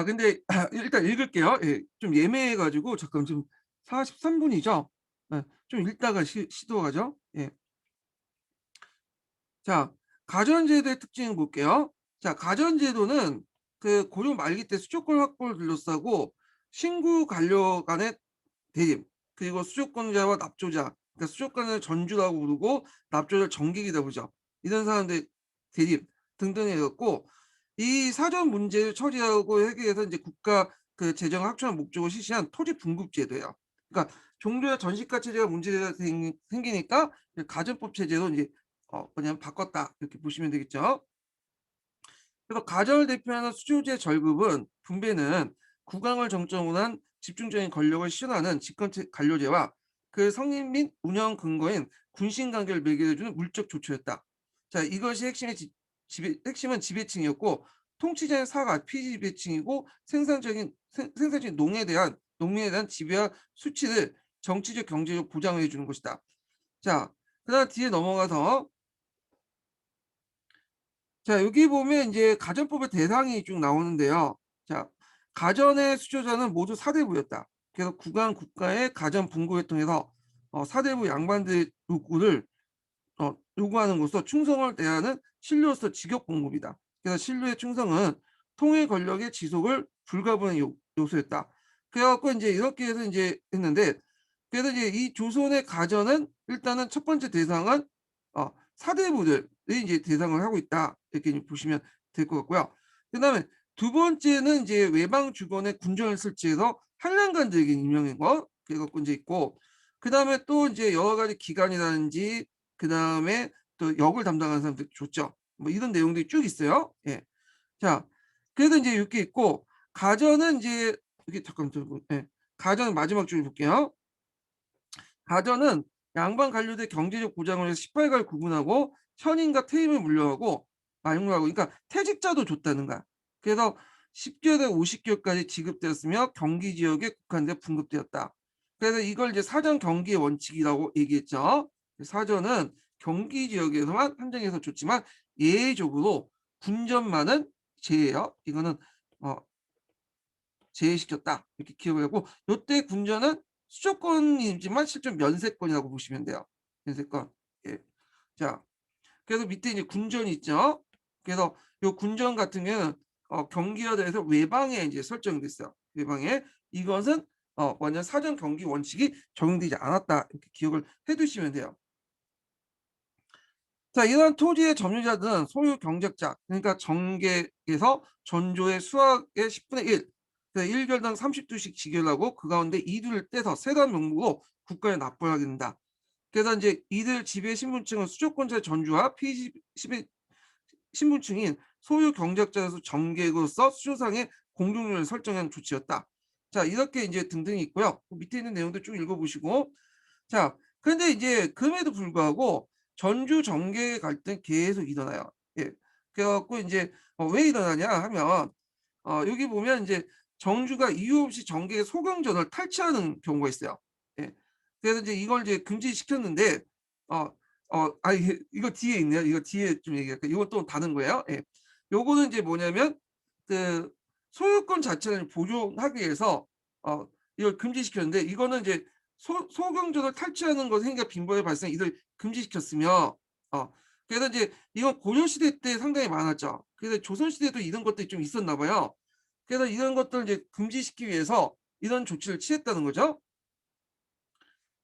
근데 일단 읽을게요. 예. 좀 예매해 가지고 잠깐 지금 43 분이죠. 예. 좀 읽다가 시도하죠. 예. 자, 가전제도의 특징을 볼게요. 자, 가전제도는 그 고려 말기 때 수조권 확보를 둘러싸고 신구 관료 간의 대립, 그리고 수조권자와 납조자, 그러니까 수조권을 전주라고 부르고 납조자를 정객이라고 부르죠. 이런 사람들의 대립 등등해 갖고 이 사전 문제를 처리하고 해결해서 이제 국가 그 재정을 확충하는 목적으로 실시한 토지 분급 제도예요. 그러니까 종교와 전시가 체제가 문제가 생기니까 가전법 체제로 이제 뭐냐면 바꿨다, 이렇게 보시면 되겠죠. 그래서 가전을 대표하는 수조제 절급은 분배는 국왕을 정점으로 한 집중적인 권력을 실현하는 집권 관료제와 그 성립 및 운영 근거인 군신 관계를 매개해 주는 물적 조처였다. 자, 이것이 핵심의 핵심은 지배층이었고 통치자의 사가 피지배층이고 생산적인 농민에 대한 지배와 수치를 정치적 경제적 보장을 해 주는 것이다. 자, 그다음 뒤에 넘어가서 자, 여기 보면 이제 가전법의 대상이 쭉 나오는데요. 자, 가전의 수요자는 모두 사대부였다. 그래서 국왕 국가의 가전 분고를 통해서 사대부 양반들의 요구를 요구하는 것으로 충성을 대하는 신료로서 직역 공급이다. 그래서 신료의 충성은 통일 권력의 지속을 불가분의 요소였다. 그래 갖고 인제 이렇게 해서 인제 했는데, 그래서 이제 이 조선의 가전은 일단은 첫 번째 대상은 사대부들이 인제 대상을 하고 있다, 이렇게 좀 보시면 될 것 같고요. 그다음에 두 번째는 이제 외방 주권의 군정을 설치해서 한량간들에게 임명한 거, 그래 갖고 인제 있고, 그다음에 또 인제 여러 가지 기관이라든지 그다음에 또 역을 담당하는 사람들 줬죠. 뭐 이런 내용들이 쭉 있어요. 예. 자, 그래서 인제 요렇게 있고, 가전은 인제 여기 잠깐 예. 가전 마지막 줄 볼게요. 가전은 양반 관료들의 경제적 보장을 위해서 18가를 구분하고 현임과 퇴임을 물려하고 말용하고, 그러니까 퇴직자도 줬다는 거야. 그래서 10개월에서 50개월까지 지급되었으며 경기 지역에 국한돼 분급되었다. 그래서 이걸 이제 사전 경기의 원칙이라고 얘기했죠. 사전은 경기 지역에서만 한정해서 줬지만 예외적으로 군전만은 제외예요. 이거는 어 제외시켰다, 이렇게 기억을 하고, 요때 군전은 수조권이지만 실제 면세권이라고 보시면 돼요. 면세권. 예. 자, 그래서 밑에 이제 군전이 있죠. 그래서 요 군전 같은 경우에는 경기화돼서 외방에 이제 설정이 됐어요. 외방에. 이것은 완전 사전 경기 원칙이 적용되지 않았다, 이렇게 기억을 해 두시면 돼요. 자, 이러한 토지의 점유자들은 소유 경작자, 그러니까 정객에서 전조의 수확의 10분의 1, 그 1결당 30두씩 지결하고 그 가운데 이두를 떼서 세단 명목으로 국가에 납부를 하게 된다. 그래서 인제 이들 지배 신분층은 수조권자의 전주와 피지 배 신분층인 소유 경작자에서 정객으로서 수조상의 공동률을 설정한 조치였다. 자, 이렇게 인제 등등이 있고요. 그 밑에 있는 내용도 쭉 읽어 보시고, 자, 근데 이제 그럼에도 불구하고 전주 정계 갈등이 계속 일어나요. 예. 그래 갖고 인제 왜 일어나냐 하면 여기 보면 인제 정주가 이유 없이 정계의 소경전을 탈취하는 경우가 있어요. 예. 그래서 인제 이걸 이제 금지시켰는데 어 이거 뒤에 있네요. 이거 뒤에 좀 얘기할게요. 이건 또 다른 거예요. 예. 요거는 인제 뭐냐면 그 소유권 자체를 보존하기 위해서 이걸 금지시켰는데 이거는 이제 소경전을 탈취하는 것은 행위가 빈번히 발생 이를 금지시켰으며 그래서 이제 이건 고려시대 때 상당히 많았죠. 그래서 조선시대에도 이런 것들이 좀 있었나 봐요. 그래서 이런 것들을 이제 금지시키기 위해서 이런 조치를 취했다는 거죠.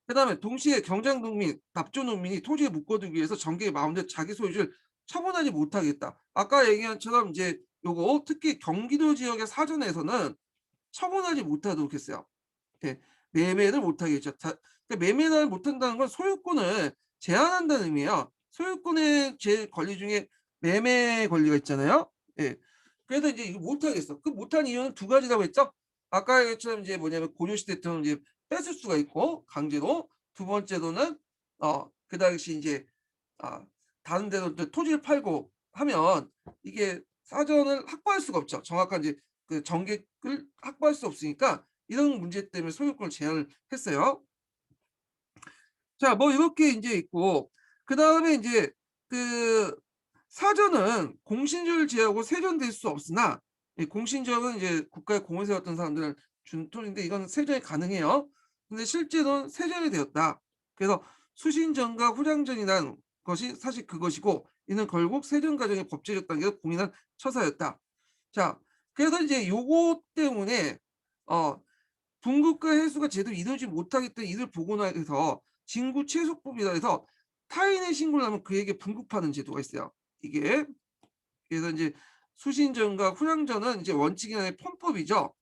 그다음에 동시에 경장농민, 납조농민이 토지에 묶어두기 위해서 정계의 마음대로 자기 소유를 처분하지 못하게 했다. 아까 얘기한 처럼 이제 요거 특히 경기도 지역의 사전에서는 처분하지 못하도록 했어요. 예. 매매를 못하게 했죠. 그러니까 매매를 못한다는 건 소유권을 제한한다는 의미예요. 소유권의 제 권리 중에 매매 권리가 있잖아요. 예. 그래서 이제 이거 못하겠어. 그 못한 이유는 두 가지라고 했죠. 아까 얘기처럼 이제 뭐냐면 고려시대 때는 이제 뺏을 수가 있고 강제로. 두 번째로는 그 당시 인제 아 다른 데로 또 토지를 팔고 하면 이게 사전을 확보할 수가 없죠. 정확한 이제 그 정객을 확보할 수 없으니까 이런 문제 때문에 소유권을 제한을 했어요. 자 뭐 이렇게 인제 있고 그다음에 인제 그 사전은 공신력을 제하고 세전될 수 없으나 이 공신력은 이제 국가에 공을 세웠던 사람들을 준 토지인데 이거는 세전이 가능해요. 근데 실제로는 세전이 되었다. 그래서 수신전과 후량전이란 것이 사실 그것이고 이는 결국 세전 과정의 법제적 단계에서 공인한 처사였다. 자 그래서 이제 요것 때문에 어 분급과 회수가 제대로 이루어지지 못하기 때문에 이를 복원해서 징구 최소법이라 해서 타인의 신고를 하면 그에게 분급하는 제도가 있어요. 이게 그래서 인제 수신전과 후량전은 이제 원칙이 아니라 편법이죠.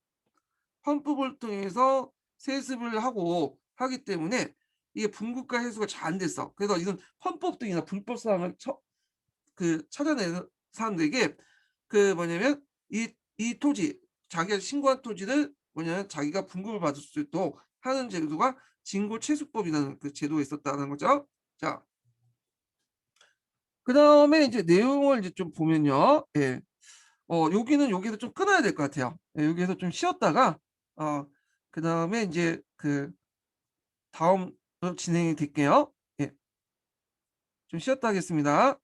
편법을 통해서 세습을 하고 하기 때문에 이게 분급과 회수가 잘 안 됐어. 그래서 이런 편법 등이나 불법 사항을 찾아내는 사람들에게 그 뭐냐면 이 토지 자기가 신고한 토지를 뭐냐면 자기가 분급을 받을 수 있도록 하는 제도가 징고체수법이라는 그 제도가 있었다는 거죠. 자 그다음에 이제 내용을 이제 좀 보면요. 예. 여기는 여기서 좀 끊어야 될 것 같아요. 예 여기에서 좀 쉬었다가 어 그다음에 인제 그 다음으로 진행이 될게요. 예. 좀 쉬었다 하겠습니다.